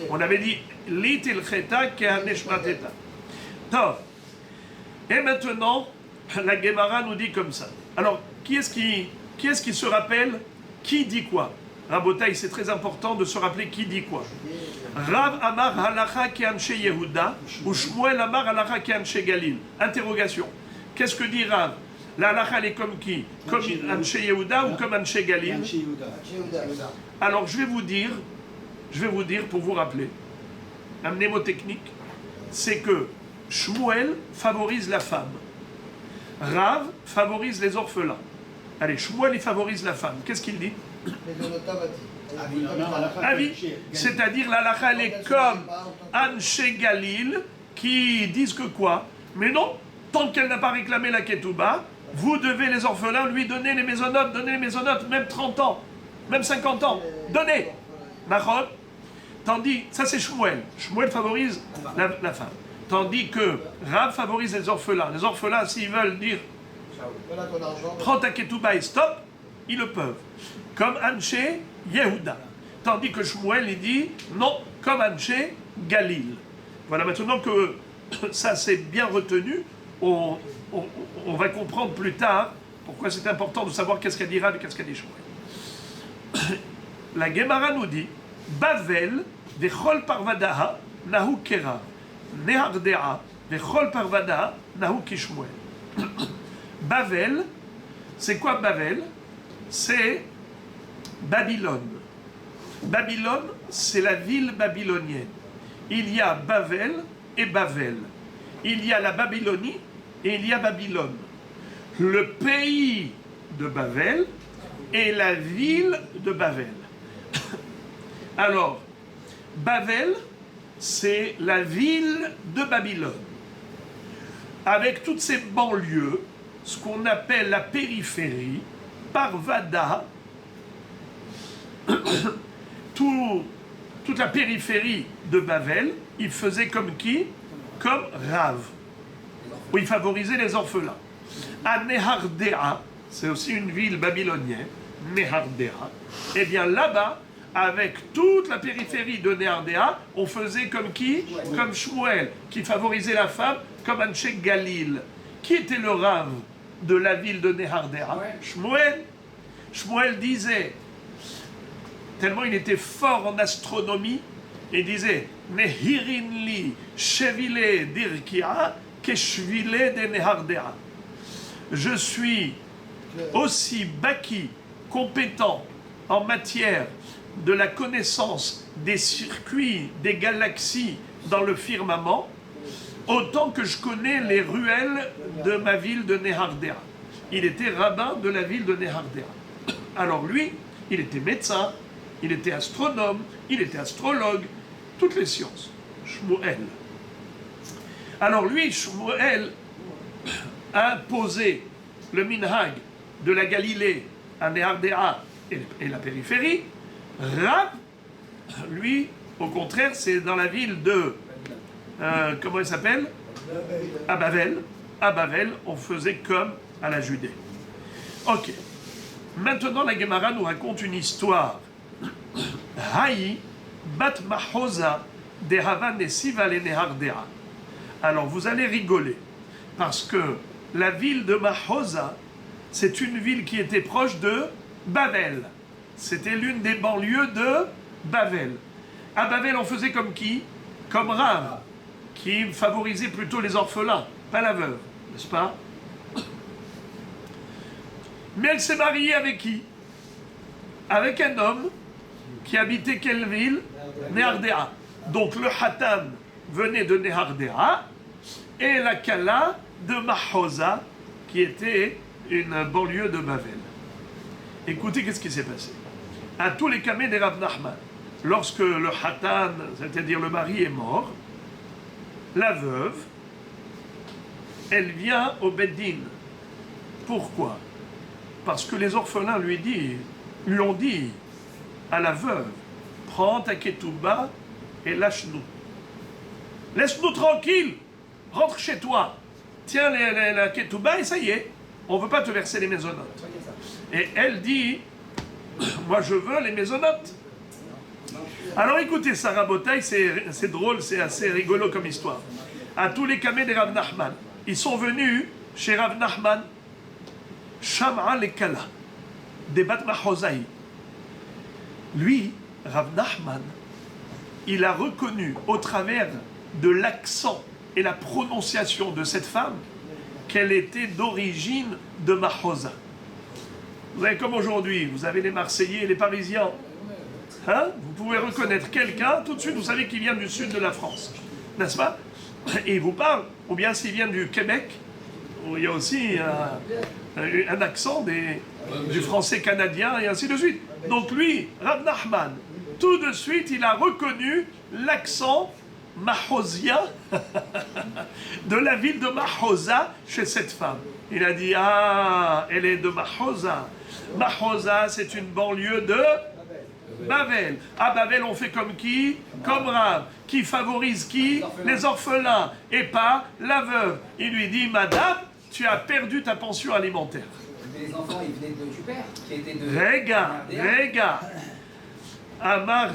On avait dit lit il cheta kehaneshmateta. Tov. Et maintenant, la Gemara nous dit comme ça. Alors, qui est-ce qui se rappelle qui dit quoi? Rabotaï, c'est très important de se rappeler qui dit quoi. Rav Amar Halacha Keanshe Yehuda ou Shmuel Amar Halacha Keanshe Galil. Interrogation. Qu'est-ce que dit Rav? La halacha elle est comme qui? Comme Anshe Yehuda ou comme Anshe Galil? Alors je vais vous dire pour vous rappeler, un mnémotechnique, c'est que Shmuel favorise la femme. Rav favorise les orphelins. Allez, Shmuel il favorise la femme. Qu'est-ce qu'il dit? Avis. C'est-à-dire la halacha elle est comme Anshe Galil qui disent que quoi? Mais non, tant qu'elle n'a pas réclamé la ketouba, vous devez les orphelins lui donner les mésonotes, même 30 ans, même 50 ans. Donnez. Nachon. Tandis, ça c'est Shmuel. Shmuel favorise la femme. Tandis que Rav favorise les orphelins. Les orphelins, s'ils veulent dire prends ta ketouba et stop, ils le peuvent. Comme Anshe Yehuda. Tandis que Shmuel, il dit non, comme Anshe Galil. Voilà, maintenant que ça c'est bien retenu, on va comprendre plus tard pourquoi c'est important de savoir qu'est-ce qu'a dit Rav et qu'est-ce qu'a dit Shmuel. La Gemara nous dit Bavel vechol parvadaha nahu kera nehardea vechol parvadaha nahu kishmuel. Bavel, c'est quoi Bavel? C'est Babylone. Babylone, c'est la ville babylonienne. Il y a Bavel et Bavel. Il y a la Babylonie et il y a Babylone. Le pays de Bavel et la ville de Bavel. Alors, Bavel, c'est la ville de Babylone. Avec toutes ces banlieues, ce qu'on appelle la périphérie, Parvada, toute la périphérie de Bavel, il faisait comme qui? Comme Rav, où il favorisait les orphelins. À Nehardea, c'est aussi une ville babylonienne, Nehardea, et bien là-bas, avec toute la périphérie de Nehardea, on faisait comme qui? Comme Shmuel, qui favorisait la femme, comme Anshe Galil. Qui était le Rav de la ville de Nehardea? Shmuel. Shmuel disait, tellement il était fort en astronomie, il disait Nehirin li shevile dirkia keshvile de Nehardea. Je suis aussi baki, compétent en matière de la connaissance des circuits, des galaxies dans le firmament, autant que je connais les ruelles de ma ville de Nehardea. Il était rabbin de la ville de Nehardea. Alors lui, il était médecin, il était astronome, il était astrologue, toutes les sciences. Shmuel. Alors lui, Shmuel, a imposé le minhag de la Galilée à Nehardea et la périphérie. Rav, lui, au contraire, c'est dans la ville de... comment il s'appelle? À Bavel. À Bavel, on faisait comme à la Judée. Ok. Maintenant, la Gemara nous raconte une histoire. Haï bat mahosa de Havan et Sival et Nehardea. Alors, vous allez rigoler, parce que la ville de Mahosa, c'est une ville qui était proche de Bavel. C'était l'une des banlieues de Bavel. À Bavel, on faisait comme qui? Comme Rav, qui favorisait plutôt les orphelins, pas la veuve, n'est-ce pas? Mais elle s'est mariée avec qui? Avec un homme qui habitait quelle ville? Nehardea. Donc le Hatan venait de Nehardea et la Kala de Mahosa, qui était une banlieue de Bavel. Écoutez, qu'est-ce qui s'est passé? À tous les camés des Rav Nachman, lorsque le Hatan, c'est-à-dire le mari, est mort, la veuve, elle vient au Beddin. Pourquoi? Parce que les orphelins lui ont dit à la veuve, prends ta ketouba et lâche-nous. Laisse-nous tranquille, rentre chez toi. Tiens la ketouba et ça y est, on ne veut pas te verser les mésonotes. Et elle dit, moi je veux les mésonotes. Alors écoutez, Sarah Botaï, c'est drôle, c'est assez rigolo comme histoire. À tous les camés des Rav Nachman, ils sont venus chez Rav Nachman, Sham'a le Kala, des Bat Mahozai. Lui, Rav Nachman, il a reconnu au travers de l'accent et la prononciation de cette femme qu'elle était d'origine de Mahoza. Vous savez, comme aujourd'hui, vous avez les Marseillais et les Parisiens. Hein? Vous pouvez reconnaître quelqu'un, tout de suite, vous savez qu'il vient du sud de la France. N'est-ce pas? Et il vous parle, ou bien s'il vient du Québec, où il y a aussi un accent du français canadien, et ainsi de suite. Donc lui, Rav Nachman, tout de suite, il a reconnu l'accent mahozien de la ville de Mahoza chez cette femme. Il a dit, ah, elle est de Mahoza. Mahoza, c'est une banlieue de Bavel. À Bavel, on fait comme qui? Comme Rav. Qui favorise qui? Les orphelins. Et pas la veuve. Il lui dit, madame, tu as perdu ta pension alimentaire. Les enfants, ils venaient du père, qui était de... Regarde. Amar,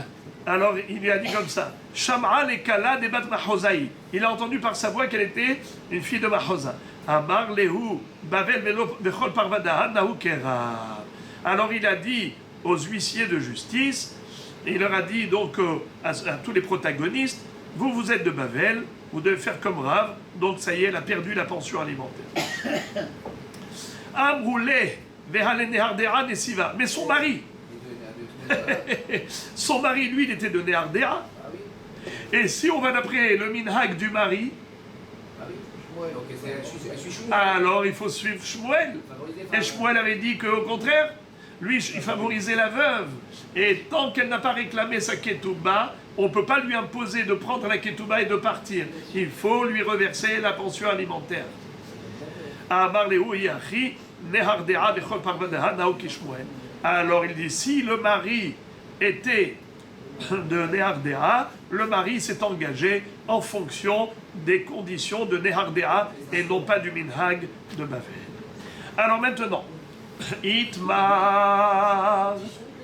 alors il lui a dit comme ça, Sham'a le Kala de Bat Mahozai. Il a entendu par sa voix qu'elle était une fille de Mahoza. Amar lehu Bavel vechol parvadahan nahu kera. Alors il a dit aux huissiers de justice, et il leur a dit donc à tous les protagonistes, vous êtes de Bavel, vous devez faire comme Rav, donc ça y est, elle a perdu la pension alimentaire. Amroulé vehale nehardera nesiva. Mais son mari, son mari, lui, il était de Nehardea. Et si on va d'après le minhag du mari, alors il faut suivre Shmuel. Et Shmuel avait dit qu'au contraire, lui, il favorisait la veuve. Et tant qu'elle n'a pas réclamé sa ketouba, on ne peut pas lui imposer de prendre la ketouba et de partir. Il faut lui reverser la pension alimentaire. Alors il dit, si le mari était de Nehardea, le mari s'est engagé en fonction des conditions de Nehardea et non pas du minhag de Bavel. Alors maintenant, Itmar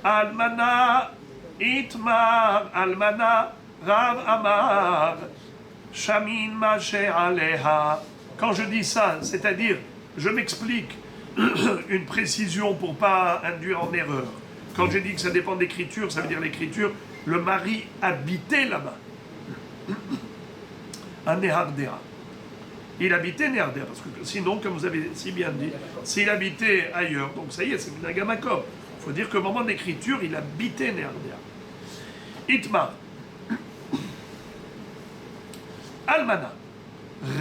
Almana, Rav Amar, Shamin Mashe Aleha. Quand je dis ça, c'est-à-dire, je m'explique une précision pour ne pas induire en erreur. Quand j'ai dit que ça dépend de l'écriture, ça veut dire l'écriture, le mari habitait là-bas, à Nehardea. Il habitait Nehardea, parce que sinon, comme vous avez si bien dit, s'il habitait ailleurs, donc ça y est, c'est une Nagamakov. Il faut dire qu'au moment de l'écriture, il habitait Nehardea. Itmar. Almana.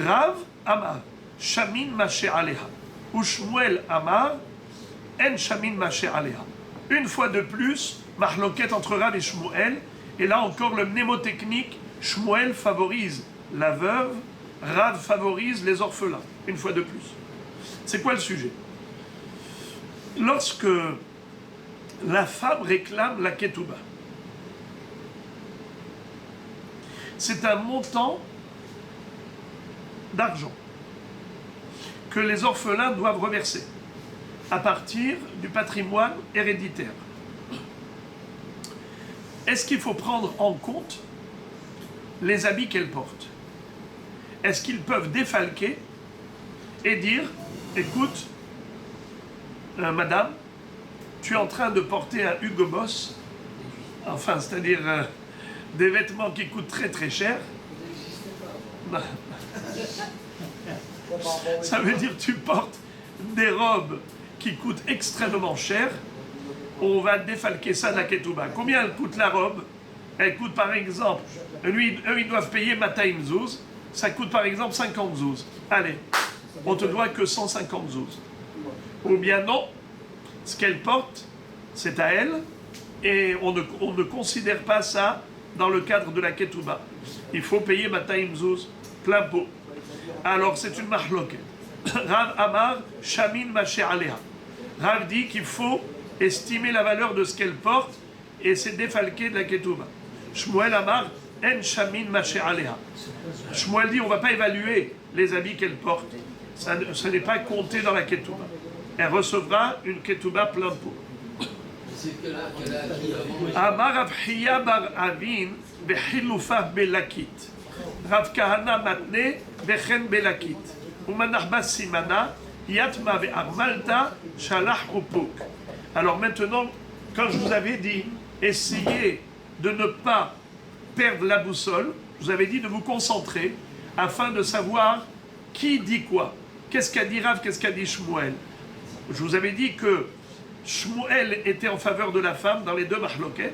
Rav Amar. Shamin Mashe Aleha. Ou Shmuel Amar. En Shamin Mashe Aleha. Une fois de plus, mahloket entre Rav et Shmuel. Et là encore, le mnémotechnique, Shmuel favorise la veuve, Rav favorise les orphelins. Une fois de plus. C'est quoi le sujet? Lorsque la femme réclame la ketouba, c'est un montant d'argent que les orphelins doivent reverser à partir du patrimoine héréditaire. Est-ce qu'il faut prendre en compte les habits qu'elle porte? Est-ce qu'ils peuvent défalquer et dire, écoute, madame, tu es en train de porter un Hugo Boss, enfin, c'est-à-dire des vêtements qui coûtent très très cher. Ça veut dire que tu portes des robes qui coûtent extrêmement cher. On va défalquer ça de la ketouba. Combien elle coûte la robe? Elle coûte par exemple, eux ils doivent payer Mataim Zouz, ça coûte par exemple 50 zouz. Allez, on te doit que 150 zouz. Ou bien non, ce qu'elle porte, c'est à elle, et on ne considère pas ça dans le cadre de la ketouba. Il faut payer Mataim Zouz, plein pot. Alors c'est une mahloket. Rav Amar, Shamin Mashe Aleha. Rav dit qu'il faut estimer la valeur de ce qu'elle porte et c'est défalqué de la ketouba. Shmuel Amar, En Shamin Mashe Aleha. Shmuel dit on ne va pas évaluer les habits qu'elle porte. Ce n'est pas compté dans la ketouba. Elle recevra une ketouba plein pot. Amar Rav Hiya bar Avin bechilufa belakit. Rav Kahana matne bechen belakit. Umanachbas simana yatma ve'armalta shalach upuk. Alors maintenant, quand je vous avais dit, essayez de ne pas perdre la boussole, je vous avais dit de vous concentrer afin de savoir qui dit quoi. Qu'est-ce qu'a dit Rav, qu'est-ce qu'a dit Shmuel? Je vous avais dit que Shmuel était en faveur de la femme dans les deux mahloket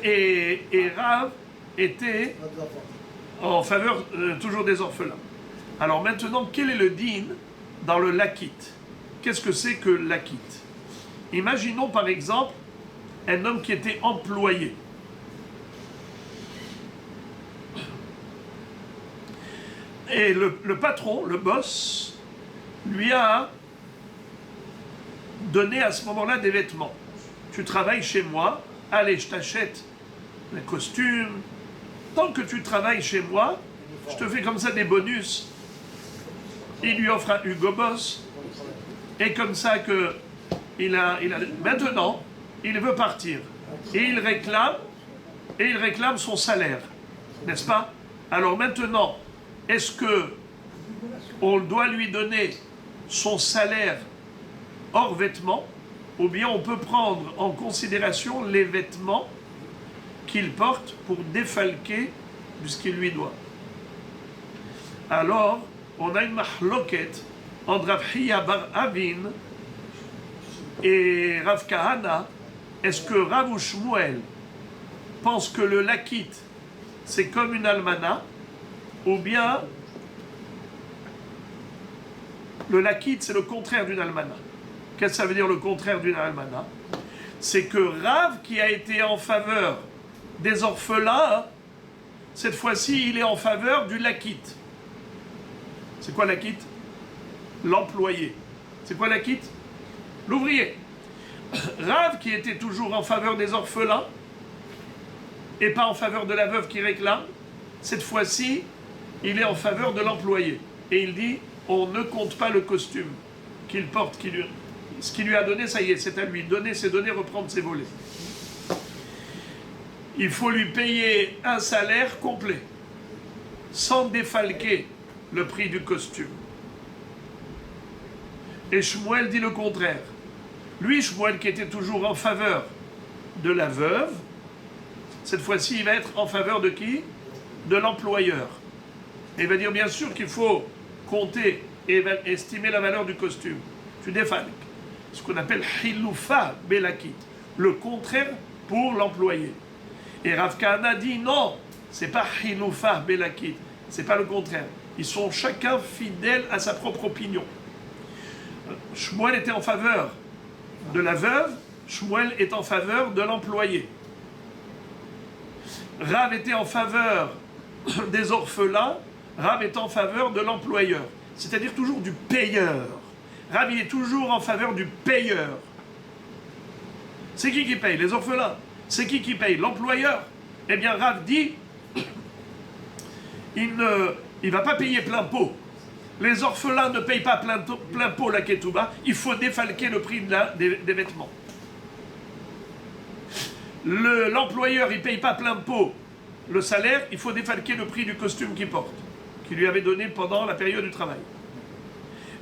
et Rav était en faveur toujours des orphelins. Alors maintenant, quel est le din dans le lakit? Qu'est-ce que c'est que lakit? Imaginons par exemple un homme qui était employé. Et le patron, le boss, lui a donné à ce moment-là des vêtements. Tu travailles chez moi, allez, je t'achète un costume. Tant que tu travailles chez moi, je te fais comme ça des bonus. Il lui offre un Hugo Boss. Et comme ça que maintenant, il veut partir. Et il réclame son salaire. N'est-ce pas? Alors maintenant, est-ce que on doit lui donner son salaire hors vêtements, ou bien on peut prendre en considération les vêtements qu'il porte pour défalquer de ce qu'il lui doit? Alors, on a une mahloket entre Rav Hiya bar Avin et Rav Kahana. Est-ce que Rav ou Shmuel pense que le lakit, c'est comme une almana, ou bien le lakit, c'est le contraire d'une almana? Qu'est-ce que ça veut dire le contraire d'une almana? C'est que Rav, qui a été en faveur des orphelins, cette fois-ci, il est en faveur du lakit. C'est quoi lakit? L'employé. C'est quoi lakit? L'ouvrier. Rav, qui était toujours en faveur des orphelins et pas en faveur de la veuve qui réclame, cette fois-ci, il est en faveur de l'employé. Et il dit, on ne compte pas le costume qu'il porte, ce qu'il lui a donné, ça y est, c'est à lui. Donner, c'est donner, reprendre, c'est voler. Il faut lui payer un salaire complet, sans défalquer le prix du costume. Et Shmuel dit le contraire. Lui, Shmuel, qui était toujours en faveur de la veuve, cette fois-ci, il va être en faveur de qui? De l'employeur. Et il va dire, bien sûr qu'il faut compter et estimer la valeur du costume. Tu défalques. Ce qu'on appelle hiloufa belakit. Le contraire pour l'employé. Et Rav Kahana dit, non, c'est pas hiloufa belakit. C'est pas le contraire. Ils sont chacun fidèles à sa propre opinion. Shmuel était en faveur de la veuve, Shmuel est en faveur de l'employé. Rav était en faveur des orphelins, Rav est en faveur de l'employeur. C'est-à-dire toujours du payeur. Rav, il est toujours en faveur du payeur. C'est qui paye? Les orphelins. C'est qui paye? L'employeur. Eh bien, Rav dit, il ne va pas payer plein pot. Les orphelins ne payent pas plein pot la ketouba, il faut défalquer le prix des vêtements. L'employeur, il ne paye pas plein pot le salaire, il faut défalquer le prix du costume qu'il porte, qu'il lui avait donné pendant la période du travail.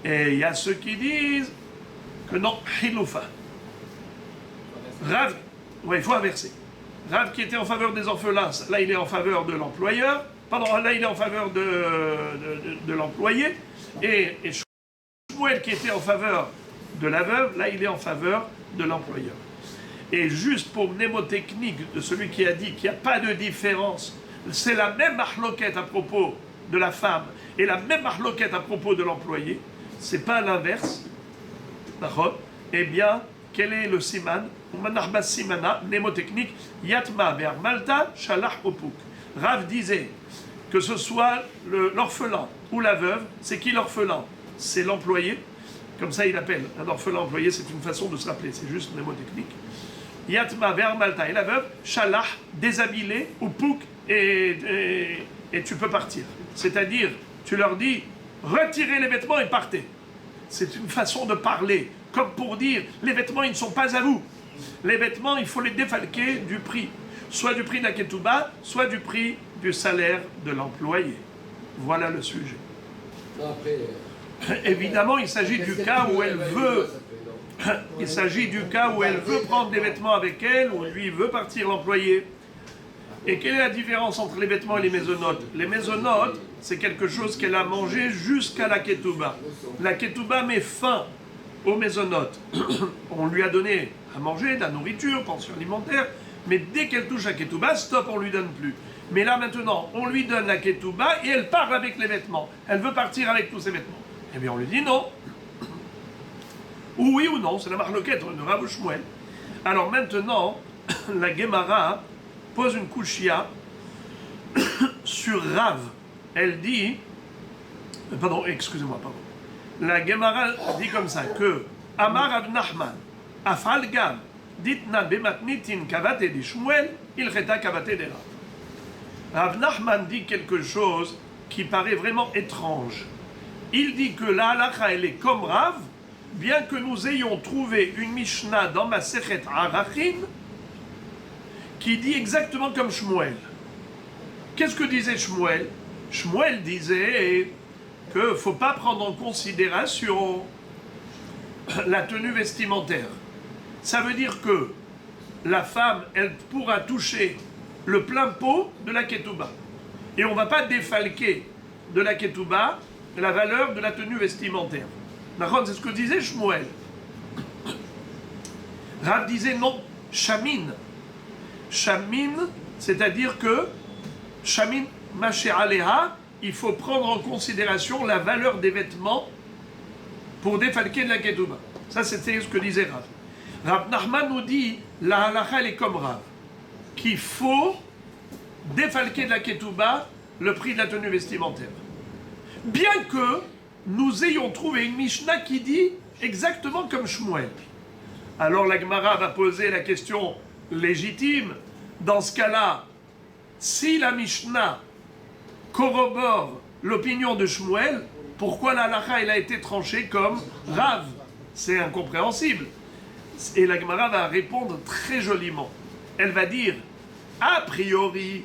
Et il y a ceux qui disent que non, hiloufa. Rav, il faut inverser. Rav qui était en faveur des orphelins, là il est en faveur de l'employeur, là il est en faveur de l'employé, et Shmuel qui était en faveur de la veuve, là il est en faveur de l'employeur. Et juste pour mnémotechnique de celui qui a dit qu'il n'y a pas de différence, c'est la même mahloket à propos de la femme et la même mahloket à propos de l'employé, c'est pas l'inverse. Eh bien, quel est le siman? Simana, mnémotechnique, yatma ver malta shalach opuk. Rav disait que ce soit l'orphelin ou la veuve, c'est qui l'orphelin? C'est l'employé. Comme ça, il appelle un orphelin employé, c'est une façon de se rappeler, c'est juste mnémotechnique. Yatma ver malta et la veuve, shalach, déshabillé, ou pouk, et tu peux partir. C'est-à-dire, tu leur dis, retirez les vêtements et partez. C'est une façon de parler, comme pour dire, les vêtements, ils ne sont pas à vous. Les vêtements, il faut les défalquer du prix. Soit du prix de la ketouba, soit du prix du salaire de l'employé. Voilà le sujet. Évidemment, il s'agit du cas où elle veut... Il s'agit du cas où elle veut prendre des vêtements avec elle, où lui veut partir l'employé. Et quelle est la différence entre les vêtements et les mésonotes? Les mésonotes, c'est quelque chose qu'elle a mangé jusqu'à la ketouba. La ketouba met fin aux mésonotes. On lui a donné à manger, de la nourriture, pension alimentaire, mais dès qu'elle touche la ketouba, stop, on lui donne plus. Mais là maintenant, on lui donne la ketouba et elle part avec les vêtements. Elle veut partir avec tous ses vêtements. Eh bien on lui dit non. Ou oui ou non, c'est la marloquette de Rav Shmuel. Alors maintenant, la Gemara pose une kushia sur Rav. Elle dit, pardon, excusez-moi, pardon. La Gemara dit comme ça, que Amar Rav Nachman, Afal Gam, Ditna Bematnitin Kavate de Shmuel, Ilcheta Kavate de Rav. Rav Nachman dit quelque chose qui paraît vraiment étrange. Il dit que la halakha, elle est comme Rav, bien que nous ayons trouvé une Mishnah dans Masechet Arachin qui dit exactement comme Shmuel. Qu'est-ce que disait Shmuel? Shmuel disait qu'il ne faut pas prendre en considération la tenue vestimentaire. Ça veut dire que la femme, elle pourra toucher le plein pot de la ketouba. Et on ne va pas défalquer de la ketouba la valeur de la tenue vestimentaire. C'est ce que disait Shmuel. Rav disait non, Shamin. Shamin, c'est-à-dire que Shamin Maché Aleha, il faut prendre en considération la valeur des vêtements pour défalquer de la ketouba. Ça, c'était ce que disait Rav. Rav Nachman nous dit, la halakha, elle est comme Rav, qu'il faut défalquer de la ketouba le prix de la tenue vestimentaire. Bien que nous ayons trouvé une Mishnah qui dit exactement comme Shmuel. Alors la Gemara va poser la question légitime. Dans ce cas-là, si la Mishnah corrobore l'opinion de Shmuel, pourquoi la halakha elle a été tranchée comme Rav? C'est incompréhensible. Et la Gemara va répondre très joliment. Elle va dire, a priori,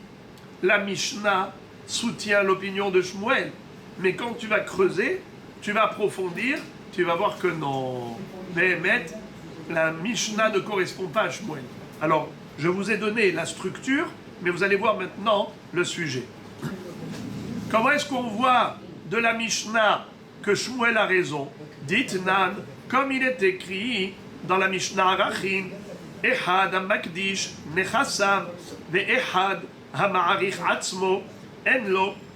la Mishnah soutient l'opinion de Shmuel. Mais quand tu vas creuser, tu vas approfondir, tu vas voir que non. Mais la Mishnah ne correspond pas à Shmuel. Alors, je vous ai donné la structure, mais vous allez voir maintenant le sujet. Comment est-ce qu'on voit de la Mishnah que Shmuel a raison? Dites Nan, comme il est écrit dans la Mishnah Arachin, Ehad ha-makdish nechassav ve-ehad ha-ma'arich atzmo en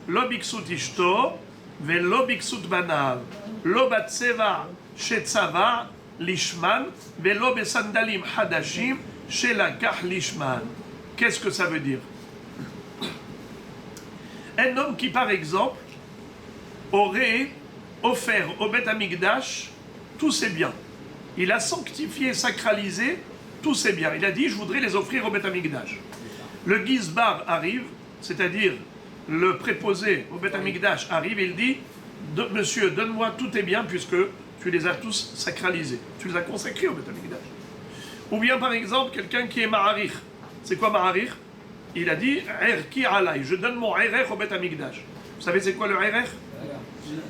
lo biksut ishto ve-lo biksut banav lo batseva shetzava lishman ve-lo besandalim hadashim shelakach lishman. Qu'est-ce que ça veut dire? Un homme qui, par exemple, aurait offert au Beth Amikdash tous ses biens. Il a sanctifié, sacralisé tous ses biens. Il a dit, je voudrais les offrir au Beth Amikdash. Le Gizbar arrive, c'est-à-dire le préposé au Beth Amikdash arrive et il dit, monsieur, donne-moi tous tes biens puisque tu les as tous sacralisés. Tu les as consacrés au Beth Amikdash. Ou bien, par exemple, quelqu'un qui est Ma'arich. C'est quoi Ma'arich? Il a dit, Erki alay, je donne mon Erech au Beth Amikdash. Vous savez c'est quoi le Erech?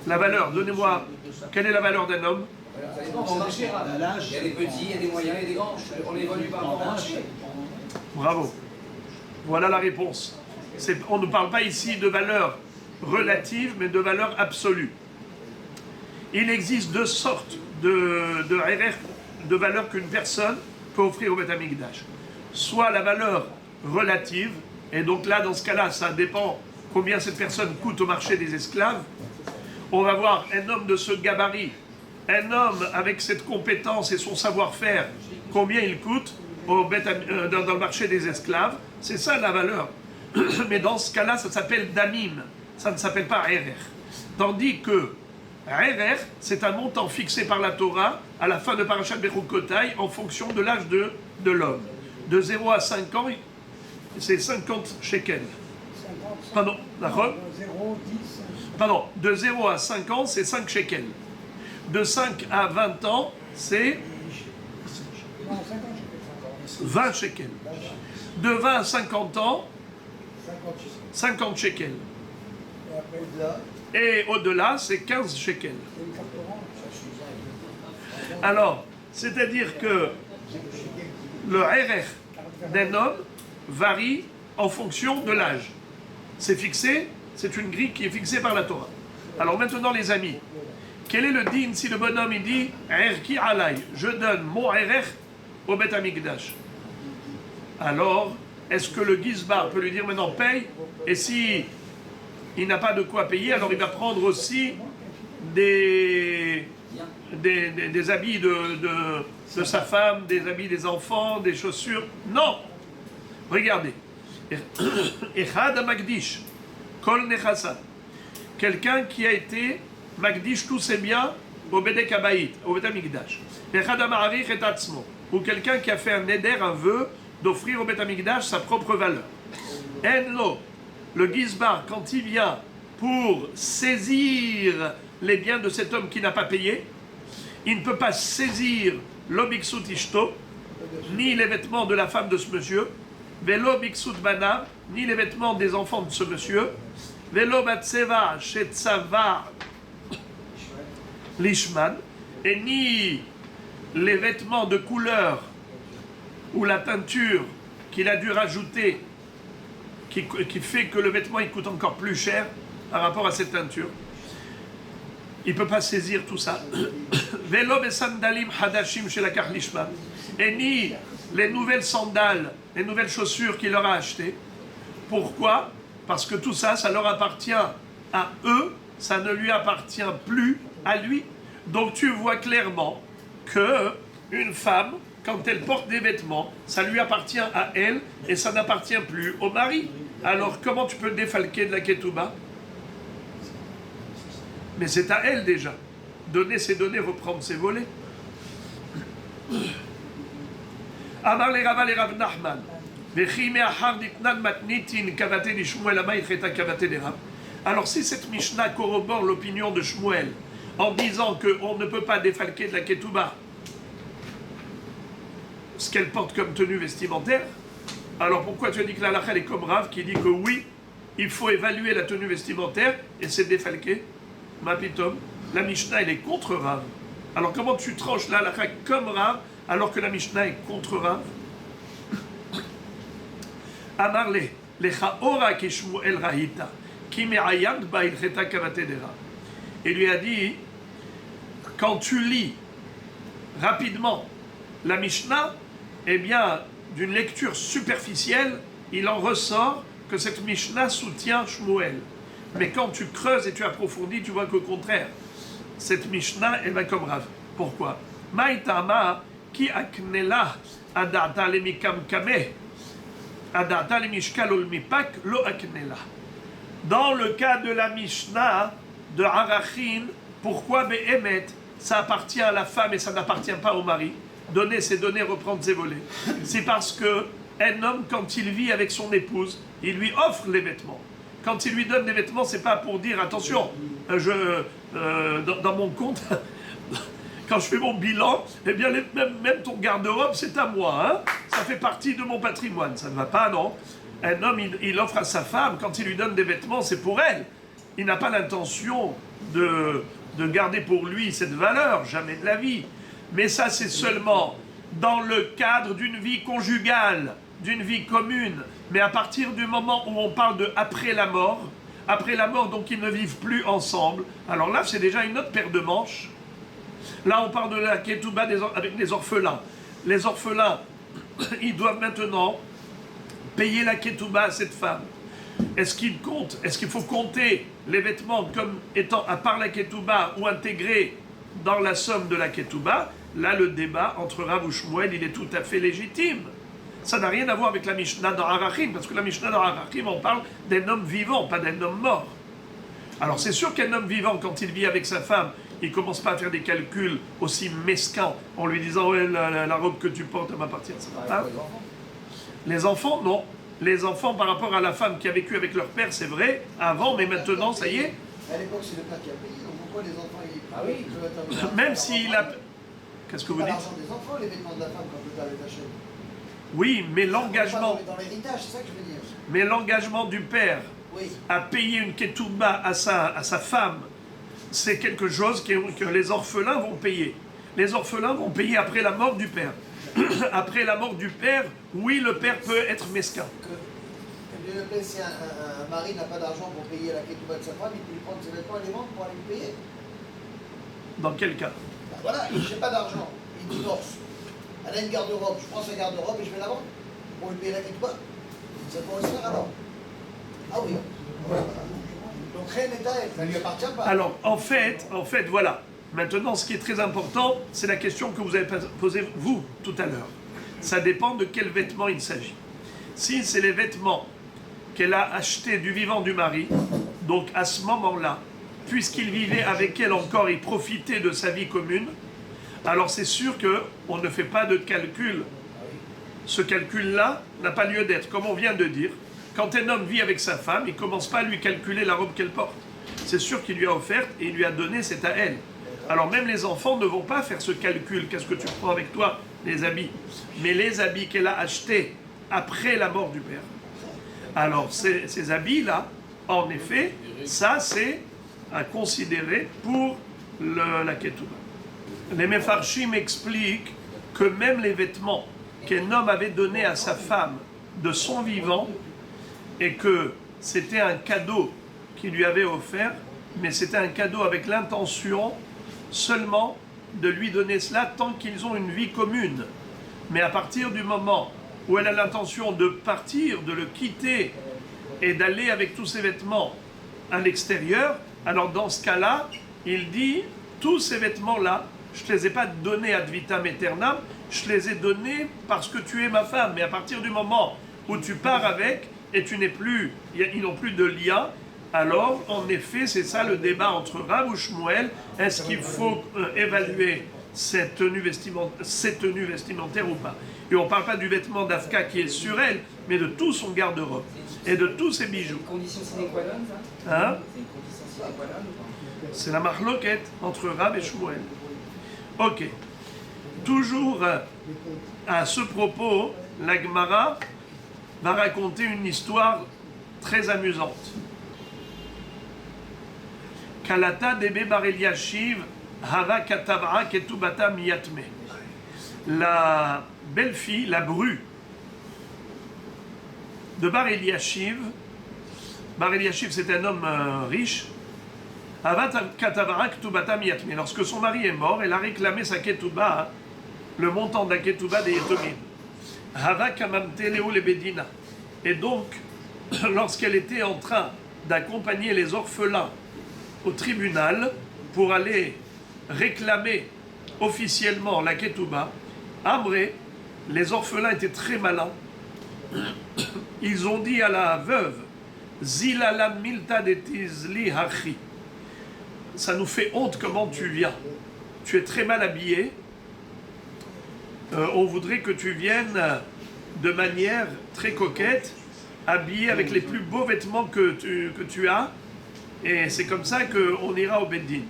La valeur. Donnez-moi, quelle est la valeur d'un homme? Ça dépend du marché. Il y a des petits, il y a des moyens, il y a des grands. On les évalue par rapport au marché. Bravo. Voilà la réponse. On ne parle pas ici de valeur relative, mais de valeur absolue. Il existe deux sortes de valeurs qu'une personne peut offrir au Beth Amikdash. Soit la valeur relative, et donc là, dans ce cas-là, ça dépend combien cette personne coûte au marché des esclaves. On va voir un homme de ce gabarit, un homme avec cette compétence et son savoir-faire, combien il coûte dans le marché des esclaves. C'est ça la valeur. Mais dans ce cas-là, ça s'appelle damim, ça ne s'appelle pas RR. Tandis que RR, c'est un montant fixé par la Torah à la fin de Parashat Bechukotai en fonction de l'âge de l'homme. De 0 à 5 ans, c'est 50 shekels. Pardon, d'accord. 0, 10. Pardon, de 0 à 5 ans, c'est 5 shekels. De 5 à 20 ans, c'est Non, 50, j'ai fait 20 shekels. De 20 à 50 ans, 50. 50 shekels. Et après, au-delà, Et au-delà, c'est 15 shekels. c'est une carte orange. Ça suffit. Alors, c'est-à-dire que le RR d'un homme varie en fonction de l'âge. C'est fixé, c'est une grille qui est fixée par la Torah. Alors maintenant les amis, quel est le din si le bonhomme il dit « Erki alay » je donne mon RR au Bet Amikdash. Alors, est-ce que le Gizbar peut lui dire maintenant paye? Et si il n'a pas de quoi payer, alors il va prendre aussi des habits de sa femme, des habits des enfants, des chaussures. Non. Regardez. Echad Magdish, Kol Nechasa. Quelqu'un qui a été Magdish tous ses biens au Bedek Habayit, au Bet Amikdash. Echad Ma'arich et Atzmo. Ou quelqu'un qui a fait un éder, un vœu, d'offrir au Bet Amikdash sa propre valeur. Enlo, le Gizbar, quand il vient pour saisir les biens de cet homme qui n'a pas payé, il ne peut pas saisir l'obiksut ishto, ni les vêtements de la femme de ce monsieur, velo biksut banav, ni les vêtements des enfants de ce monsieur, velo batseva shetzava lishman, et ni les vêtements de couleur ou la teinture qu'il a dû rajouter, qui fait que le vêtement il coûte encore plus cher par rapport à cette teinture. Il ne peut pas saisir tout ça. Velo besandalim hadashim chez la karlishman. Et ni les nouvelles sandales, les nouvelles chaussures qu'il leur a achetées. Pourquoi? Parce que tout ça, ça leur appartient à eux, ça ne lui appartient plus à lui. Donc tu vois clairement que une femme, quand elle porte des vêtements, ça lui appartient à elle et ça n'appartient plus au mari. Alors comment tu peux défalquer de la ketouba? Mais c'est à elle déjà. Donner ses données, reprendre ses volets. Amar le Rava le Rav Nachman. Alors si cette Mishnah corrobore l'opinion de Shmuel en disant qu'on ne peut pas défalquer de la ketouba ce qu'elle porte comme tenue vestimentaire, alors pourquoi tu as dit que la halakha est comme Rav qui dit que oui, il faut évaluer la tenue vestimentaire et c'est défalqué? Ma pitom, la Mishnah elle est contre Rav. Alors comment tu tranches la halakha comme Rav alors que la Mishnah est contre Rav? Amar le chaora ki Shmuel rahita ki me'ayad ba ilcheta kavatedera. Il lui a dit, quand tu lis rapidement la Mishnah, eh bien, d'une lecture superficielle, il en ressort que cette Mishnah soutient Shmuel. Mais quand tu creuses et tu approfondis, tu vois qu'au contraire, cette Mishnah, elle va comme Rav. Pourquoi? Maïtama ki aknela adata le mikam kame adata le mishkal ol mipak lo aknela. Dans le cas de la Mishnah de Arachin, pourquoi Behemet, ça appartient à la femme et ça n'appartient pas au mari? Donner ses données, reprendre ses volets. C'est parce que un homme, quand il vit avec son épouse, il lui offre les vêtements. Quand il lui donne des vêtements, c'est pas pour dire attention, dans mon compte, quand je fais mon bilan, eh bien même ton garde-robe, c'est à moi, hein? Ça fait partie de mon patrimoine. Ça ne va pas, non? Un homme, il offre à sa femme, quand il lui donne des vêtements, c'est pour elle. Il n'a pas l'intention de garder pour lui cette valeur, jamais de la vie. Mais ça, c'est seulement dans le cadre d'une vie conjugale, d'une vie commune. Mais à partir du moment où on parle de après la mort, donc ils ne vivent plus ensemble, alors là, c'est déjà une autre paire de manches. Là, on parle de la ketouba avec les orphelins. Les orphelins, ils doivent maintenant payer la ketouba à cette femme. Est-ce qu'il faut compter les vêtements comme étant à part la ketouba ou intégrés dans la somme de la ketouba? Là, le débat entre Rav ou Shmuel, il est tout à fait légitime. Ça n'a rien à voir avec la Mishnah dans Arachim, parce que la Mishnah dans Arachim, on parle d'un homme vivant, pas d'un homme mort. Alors c'est sûr qu'un homme vivant, quand il vit avec sa femme, il ne commence pas à faire des calculs aussi mesquins en lui disant ouais, la robe que tu portes, elle m'appartient. Ça va pas. Les enfants, non. les enfants par rapport à la femme qui a vécu avec leur père, c'est vrai, avant, mais maintenant, ça y est. À l'époque, c'est le père qui a payé, donc pourquoi les enfants, ils Ah oui. peuvent être... Même s'il a... Qu'est-ce que vous dites? l'argent des enfants, les vêtements de la femme, quand le père les achète. Oui, mais l'engagement... Dans l'héritage, c'est ça que je veux dire. Mais l'engagement du père Oui. à payer une ketouba à sa femme, c'est quelque chose que les orphelins vont payer. Les orphelins vont payer après la mort du père. Après la mort du père, oui, le père peut être mesquin. Que Dieu le plaît, si un mari n'a pas d'argent pour payer la ketouba de sa femme, il peut lui prendre ses vêtements et les vendre pour aller lui payer. Dans quel cas? Ben voilà, il n'a pas d'argent, il divorce. Elle a une garde-robe, je prends sa garde-robe et je vais la vendre pour lui payer la ketouba. Ça pourrait se faire alors. Ah oui. Donc rien n'est à elle, ça ne lui appartient pas. Alors, en fait, voilà. Maintenant, ce qui est très important, c'est la question que vous avez posée, vous, tout à l'heure. Ça dépend de quels vêtements il s'agit. Si c'est les vêtements qu'elle a achetés du vivant du mari, donc à ce moment-là, puisqu'il vivait avec elle encore, il profitait de sa vie commune, alors c'est sûr qu'on ne fait pas de calcul. Ce calcul-là n'a pas lieu d'être. Comme on vient de dire, quand un homme vit avec sa femme, il ne commence pas à lui calculer la robe qu'elle porte. C'est sûr qu'il lui a offerte et il lui a donné, c'est à elle. Alors même les enfants ne vont pas faire ce calcul. Qu'est-ce que tu prends avec toi? Les habits. Mais les habits qu'elle a achetés après la mort du père. Alors ces habits-là, en effet, ça c'est à considérer pour la ketouba. Les Mefarshim expliquent que même les vêtements qu'un homme avait donnés à sa femme de son vivant, et que c'était un cadeau qu'il lui avait offert, mais c'était un cadeau avec l'intention seulement de lui donner cela tant qu'ils ont une vie commune. Mais à partir du moment où elle a l'intention de partir, de le quitter et d'aller avec tous ses vêtements à l'extérieur, alors dans ce cas-là, il dit, tous ces vêtements-là, je ne les ai pas donnés ad vitam aeternam, je les ai donnés parce que tu es ma femme. Mais à partir du moment où tu pars avec et tu n'es plus, ils n'ont plus de lien, alors en effet c'est ça le débat entre Rav ou Shmuel. Est-ce qu'il faut évaluer cette tenue vestimentaire ou pas? Et on ne parle pas du vêtement d'Afka qui est sur elle, mais de tout son garde-robe et de tous ses bijoux. C'est une condition sine qua non, ça? Hein? C'est une condition sine qua non ou pas? C'est la marloquette entre Rav et Shmuel. Ok. Toujours à ce propos, la Gemara va raconter une histoire très amusante. Kalata debe bar Eliashiv hava katavra ketubata miyatme. La belle-fille, la bru de bar Eliashiv c'est un homme riche. Hava katavra ketubata miyatme. Lorsque son mari est mort, elle a réclamé sa ketuba, le montant de la ketuba des Yetomim. Hava kamamteleu le bedina. Et donc, lorsqu'elle était en train d'accompagner les orphelins au tribunal pour aller réclamer officiellement la ketouba, Amré, les orphelins étaient très malins. Ils ont dit à la veuve, Zilala milta de tizli hachi. Ça nous fait honte comment tu viens. Tu es très mal habillé. On voudrait que tu viennes de manière très coquette, habillé avec les plus beaux vêtements que tu as. Et c'est comme ça qu'on ira au Beddin.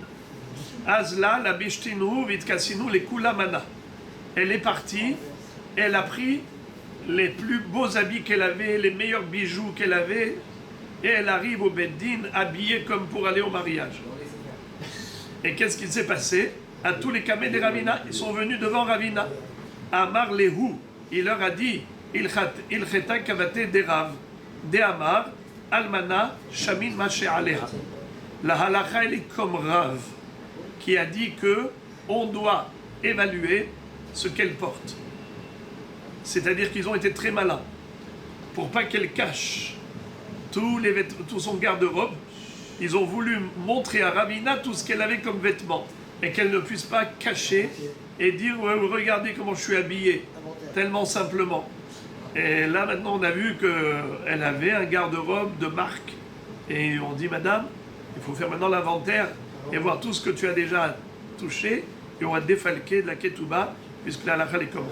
Azla, la bishtinu, vitkasinu, les kulamana. Elle est partie, elle a pris les plus beaux habits qu'elle avait, les meilleurs bijoux qu'elle avait, et elle arrive au Beddin habillée comme pour aller au mariage. Et qu'est-ce qui s'est passé? À tous les kamés de Ravina, ils sont venus devant Ravina. Amar lehu, il leur a dit, il cheta kavate derav, de Amar, Almana, Shamin Maché Aleha. La halakha, elle est comme Rav, qui a dit que on doit évaluer ce qu'elle porte. C'est-à-dire qu'ils ont été très malins pour pas qu'elle cache tout son garde-robe. Ils ont voulu montrer à Ravina tout ce qu'elle avait comme vêtements et qu'elle ne puisse pas cacher et dire ouais, regardez comment je suis habillée, tellement simplement. Et là, maintenant, on a vu qu'elle avait un garde-robe de marque. Et on dit, madame, il faut faire maintenant l'inventaire et voir tout ce que tu as déjà touché. Et on va défalquer de la ketouba, puisque la halakha est comme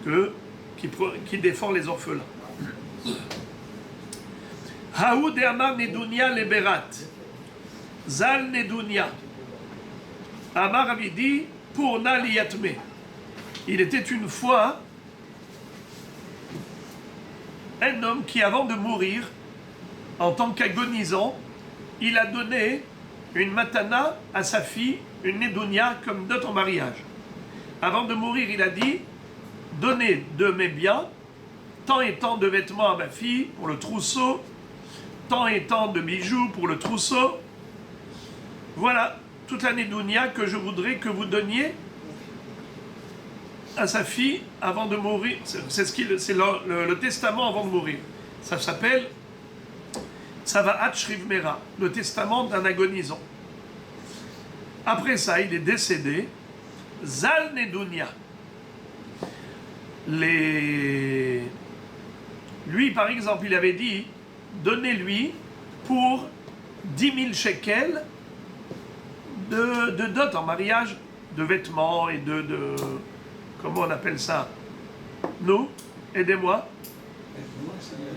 ça, qui défend les orphelins. Haou de Amar Nedunia Leberat. Zal Nedunia. Amar avait dit pour Naliyatme. Il était une fois un homme qui, avant de mourir, en tant qu'agonisant, il a donné une matana à sa fille, une Nedunia, comme dot en mariage. Avant de mourir, il a dit donnez de mes biens, tant et tant de vêtements à ma fille pour le trousseau, tant et tant de bijoux pour le trousseau. Voilà toute la Nedunia que je voudrais que vous donniez à sa fille avant de mourir. C'est le testament avant de mourir. Ça s'appelle Tzavaat Shriv Mera, le testament d'un agonisant. Après ça, il est décédé. Zal Nedunia. Lui, par exemple, il avait dit donnez-lui pour 10 000 shekels de dot en mariage, de vêtements et de comment on appelle ça? Nous, aidez-moi.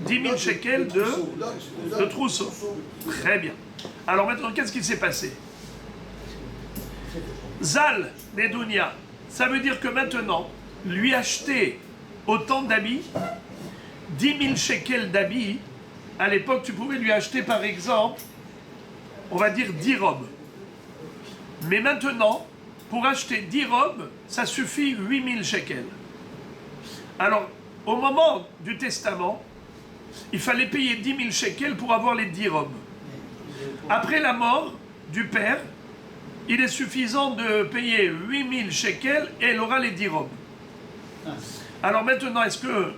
10 000 shekels de trousseau. Très bien. Alors maintenant, qu'est-ce qui s'est passé? Zal Nedunia, ça veut dire que maintenant, lui acheter autant d'habits, 10 000 shekels d'habits, à l'époque, tu pouvais lui acheter par exemple, on va dire 10 robes. Mais maintenant, pour acheter 10 robes, ça suffit 8 000 shekels. Alors, au moment du testament, il fallait payer 10 000 shekels pour avoir les 10 robes. Après la mort du père, il est suffisant de payer 8 000 shekels et elle aura les 10 robes. Alors maintenant, est-ce que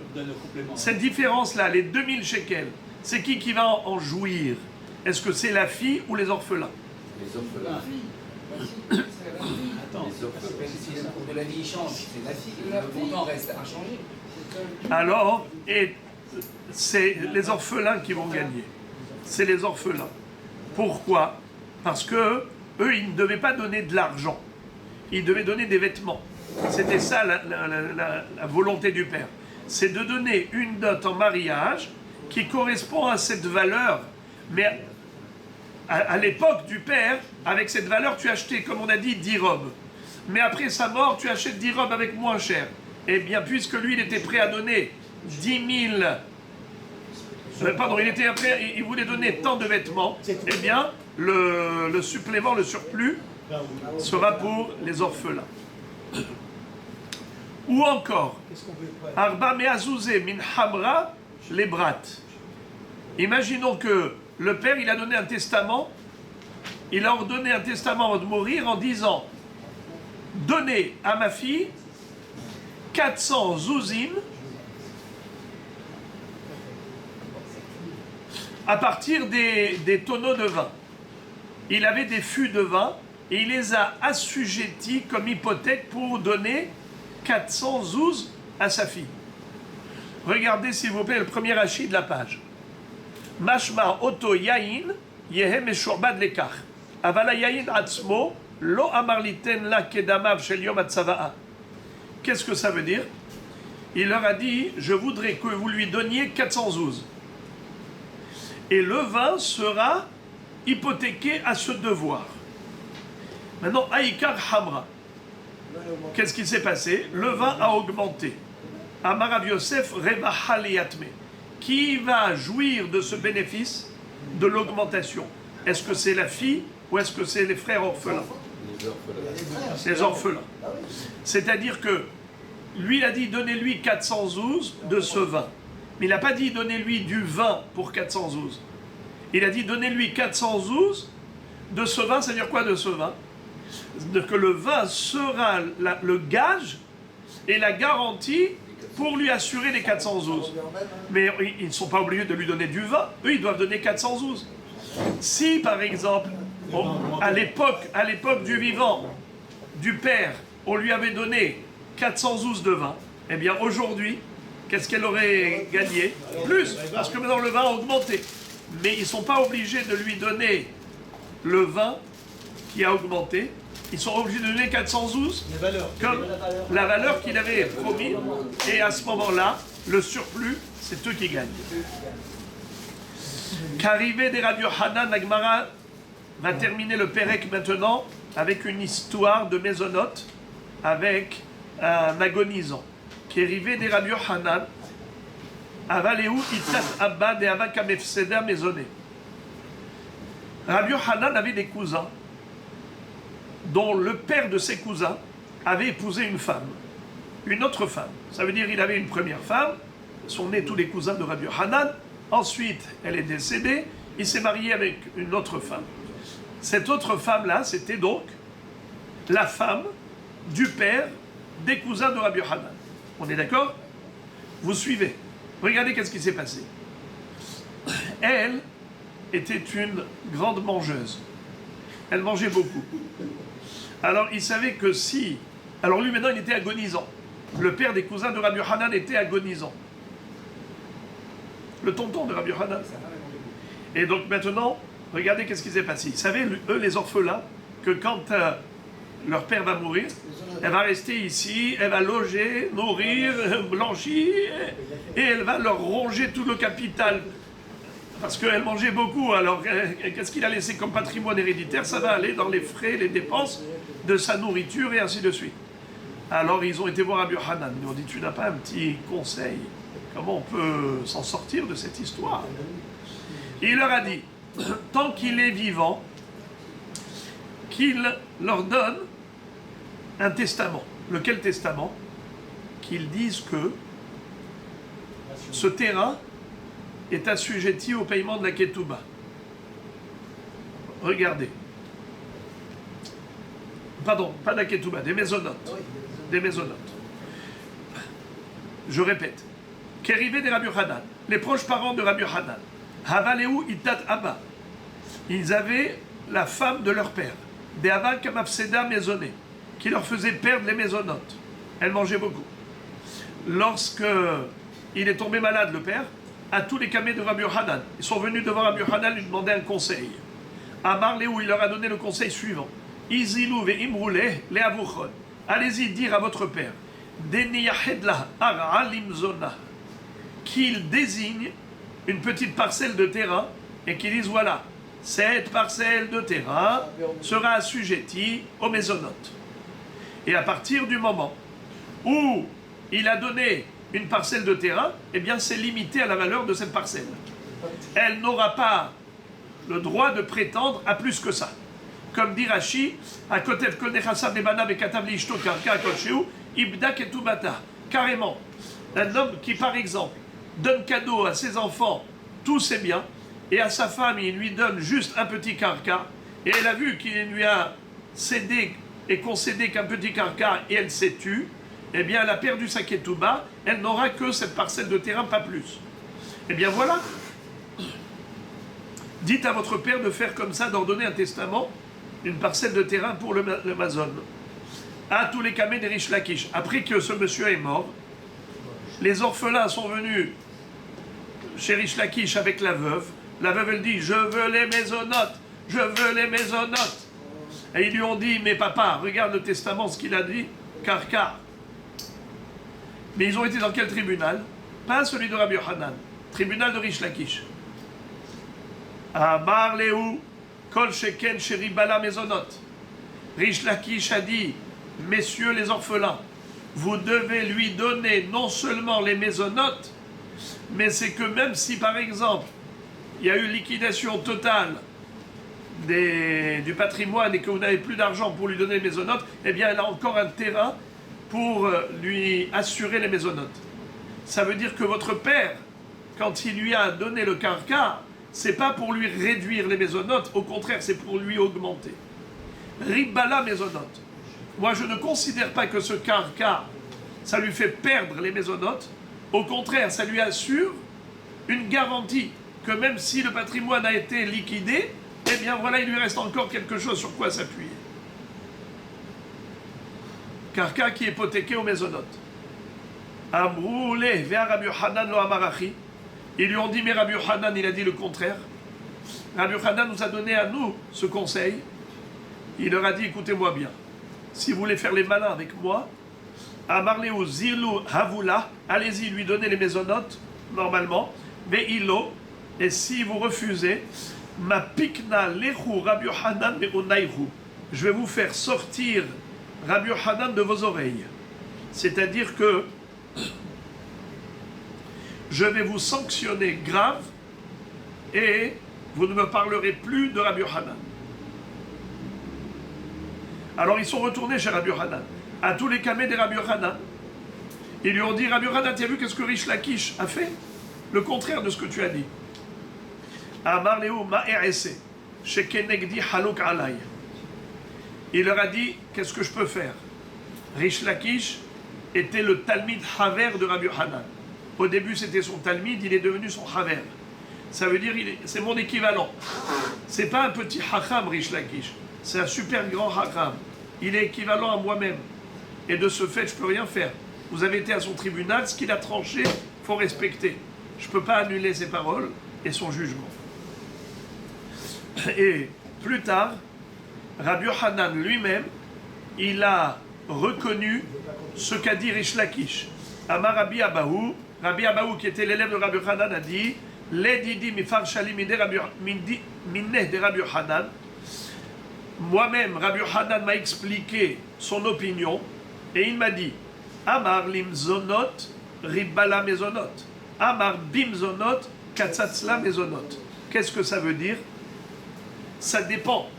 cette différence-là, les 2 000 shekels, c'est qui va en jouir? Est-ce que c'est la fille ou les orphelins? Les orphelins. Attends, si le cours de la vie change, c'est la fille. Le montant reste inchangé. Alors, c'est les orphelins qui vont gagner. C'est les orphelins. Pourquoi? Parce que eux, ils ne devaient pas donner de l'argent. Ils devaient donner des vêtements. C'était ça la volonté du père. C'est de donner une dot en mariage qui correspond à cette valeur. Mais à l'époque du père, avec cette valeur, tu achetais, comme on a dit, 10 robes. Mais après sa mort, tu achètes 10 robes avec moins cher. Eh bien, puisque lui, il était prêt à donner 10 000... il voulait donner tant de vêtements. Eh bien, le supplément, le surplus, sera pour les orphelins. Ou encore, Arba me'azouzé min hamra les brat. Imaginons que le père, il a donné un testament, il a ordonné un testament avant de mourir en disant donnez à ma fille 400 zouzim à partir des tonneaux de vin. Il avait des fûts de vin et il les a assujettis comme hypothèque pour donner 400 zouz à sa fille. Regardez s'il vous plaît le premier hachis de la page. Mashma oto yain yehem eshurbad lekach. Avala yain atzmo lo amarliten la kedamav shel yom hatzava'a. Qu'est-ce que ça veut dire? Il leur a dit, je voudrais que vous lui donniez 400 zouz. Et le vin sera hypothéqué à ce devoir. Maintenant, Aïkar Hamra. Qu'est-ce qui s'est passé? Le vin a augmenté. Amarav Yosef Reva Haliyatme. Qui va jouir de ce bénéfice de l'augmentation? Est-ce que c'est la fille ou est-ce que c'est les frères orphelins? Les orphelins. C'est-à-dire que lui, il a dit donnez-lui 400 zouz de ce vin. Mais il n'a pas dit donnez-lui du vin pour 400 zouz. Il a dit donnez-lui 400 zouz de ce vin. Ça veut dire quoi de ce vin? Que le vin sera le gage et la garantie pour lui assurer les 400 zouz. Mais ils ne sont pas obligés de lui donner du vin. Eux, ils doivent donner 400 zouz. Si, par exemple, à l'époque du vivant, du père, on lui avait donné 400 zouz de vin, eh bien aujourd'hui, qu'est-ce qu'elle aurait gagné? Plus, parce que maintenant le vin a augmenté. Mais ils ne sont pas obligés de lui donner le vin qui a augmenté. Ils sont obligés de donner 400 zouz comme la valeur qu'il avait promis. Et à ce moment-là, le surplus, c'est eux qui gagnent. Qu'arrivé des Rabbi Yochanan, la Gemara va terminer le Pérec maintenant avec une histoire de mésonote avec un agonisant. Qui est arrivé des Rabbi Yochanan, Avaléou Itat Abba de Avakamefseda Maisonné. Rabbi Yochanan avait des cousins dont le père de ses cousins avait épousé une femme, une autre femme. Ça veut dire qu'il avait une première femme, sont nés tous les cousins de Rabbi Yochanan, ensuite elle est décédée, il s'est marié avec une autre femme. Cette autre femme-là, c'était donc la femme du père des cousins de Rabbi Yochanan. On est d'accord? Vous suivez. Regardez qu'est-ce qui s'est passé. Elle était une grande mangeuse. Elle mangeait beaucoup. Alors il savait que si... Alors lui maintenant il était agonisant. Le père des cousins de Rabbi Yochanan était agonisant. Le tonton de Rabbi Yochanan. Et donc maintenant, regardez qu'est-ce qui s'est passé. Ils savaient, eux les orphelins, que quand leur père va mourir, elle va rester ici, elle va loger, nourrir, blanchir, et elle va leur ronger tout le capital. Parce qu'elle mangeait beaucoup, alors qu'est-ce qu'il a laissé comme patrimoine héréditaire? Ça va aller dans les frais, les dépenses de sa nourriture et ainsi de suite. Alors ils ont été voir Rabbi Yochanan. Ils ont dit, tu n'as pas un petit conseil? Comment on peut s'en sortir de cette histoire? Il leur a dit, tant qu'il est vivant, qu'il leur donne un testament. Lequel testament? Qu'ils disent que ce terrain est assujetti au paiement de la ketouba. Regardez. Pardon, pas de la ketouba, des mésonotes. Des mésonotes. Je répète. Qu'arrivé des Rabbi Yochanan, les proches parents de Rabbi Yochanan, Havaléou Itat Abba, ils avaient la femme de leur père, des Ava Kamafseda Maisonné, qui leur faisait perdre les mésonotes. Elle mangeait beaucoup. Lorsque il est tombé malade, le père, à tous les camés de Rabbi Yochanan, ils sont venus devant Rabbi Yochanan lui demander un conseil. À Marléou, il leur a donné le conseil suivant. Izilou ve imroulé le avuchon. Allez-y dire à votre père, Deniyahedla ara limzona, qu'il désigne une petite parcelle de terrain et qu'il dise voilà, cette parcelle de terrain sera assujettie aux mésonotes. Et à partir du moment où il a donné une parcelle de terrain, eh bien c'est limité à la valeur de cette parcelle. Elle n'aura pas le droit de prétendre à plus que ça. Comme dit Rashi, à côté de Konechasam Nebana Bekatav Lishto Karka Kosheu, Ibda Ketubata. Carrément, un homme qui par exemple donne cadeau à ses enfants tous ses biens, et à sa femme il lui donne juste un petit carca, et elle a vu qu'il lui a cédé et concédé qu'un petit carca, et elle s'est tue, eh bien elle a perdu sa ketouba, elle n'aura que cette parcelle de terrain, pas plus. Eh bien voilà. Dites à votre père de faire comme ça, d'ordonner un testament, une parcelle de terrain pour le Mazon. À tous les camés des riches Lakish. Après que ce monsieur est mort, les orphelins sont venus chez Rish Lakish avec la veuve. La veuve, elle dit, je veux les mésonotes, je veux les mésonotes. Et ils lui ont dit, mais papa, regarde le testament, ce qu'il a dit, car. Mais ils ont été dans quel tribunal? Pas celui de Rabbi Yochanan, tribunal de Rish Lakish. Amar Léou, Kol Sheken Sheribala Mézonot. Rish Lakish a dit, messieurs les orphelins, vous devez lui donner non seulement les mésonotes, mais c'est que même si par exemple il y a eu liquidation totale du patrimoine et que vous n'avez plus d'argent pour lui donner les mésonotes, eh bien elle a encore un terrain pour lui assurer les mésonotes. Ça veut dire que votre père, quand il lui a donné le carca, c'est pas pour lui réduire les mésonotes, au contraire c'est pour lui augmenter. Ribala mésonotes. Moi je ne considère pas que ce carca, ça lui fait perdre les mésonotes, au contraire ça lui assure une garantie que même si le patrimoine a été liquidé, eh bien voilà, il lui reste encore quelque chose sur quoi s'appuyer. Carca qui est hypothéqué aux mésonotes. Amroulé vers Rabbi Yochanan lo amarachi. Ils lui ont dit, mais Rabbi Yochanan, il a dit le contraire. Rabbi Yochanan nous a donné à nous ce conseil. Il leur a dit, écoutez-moi bien, si vous voulez faire les malins avec moi, Amarleu zilu havula, allez-y lui donner les mésonotes, normalement. Ve'ilo, et si vous refusez, ma pikna lechu Rabbi Yochanan me'onaihu. Je vais vous faire sortir Rabbi Yochanan de vos oreilles. C'est-à-dire que je vais vous sanctionner grave et vous ne me parlerez plus de Rabbi Yochanan. Alors ils sont retournés chez Rabbi Yochanan, à tous les camés des Rabbi Yochanan. Ils lui ont dit, Rabbi Yochanan, tu as vu qu'est-ce que Rish Lakish a fait? Le contraire de ce que tu as dit. Amar Leu ma'erese, shekenegdi haluk alay. Il leur a dit, qu'est-ce que je peux faire? Rish Lakish était le Talmid Haver de Rabbi Yochanan. Au début, c'était son Talmid, il est devenu son Haver. Ça veut dire, c'est mon équivalent. C'est pas un petit Hacham, Rish Lakish. C'est un super grand Hacham. Il est équivalent à moi-même. Et de ce fait, je peux rien faire. Vous avez été à son tribunal, ce qu'il a tranché, il faut respecter. Je ne peux pas annuler ses paroles et son jugement. Et plus tard, Rabbi Yochanan lui-même, il a reconnu ce qu'a dit Rish Lakish. Amar Rabbi Abahu qui était l'élève de Rabbi Yochanan, a dit Ledidi mifar shalim mineh de Rabbi Yochanan. Moi-même, Rabbi Yochanan m'a expliqué son opinion et il m'a dit Amar limzonot ribbala mezonot. Amar bimzonot katsatzla mezonot. Qu'est-ce que ça veut dire? Ça dépend.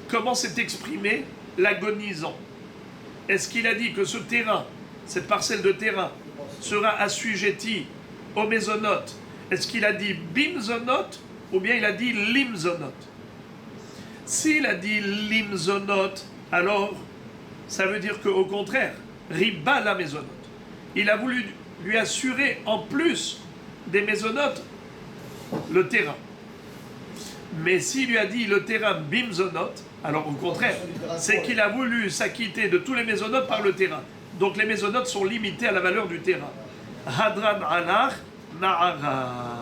Comment s'est exprimé l'agonisant? Est-ce qu'il a dit que ce terrain, cette parcelle de terrain, sera assujettie aux mésonotes? Est-ce qu'il a dit bimzonot ou bien il a dit limzonot? S'il a dit limzonot, alors ça veut dire qu'au contraire, riba la mésonote. Il a voulu lui assurer en plus des mésonotes le terrain. Mais s'il lui a dit le terrain bimzonot, alors au contraire, c'est qu'il a voulu s'acquitter de tous les mésonotes par le terrain. Donc les mésonotes sont limitées à la valeur du terrain. Hadran alach na'ara.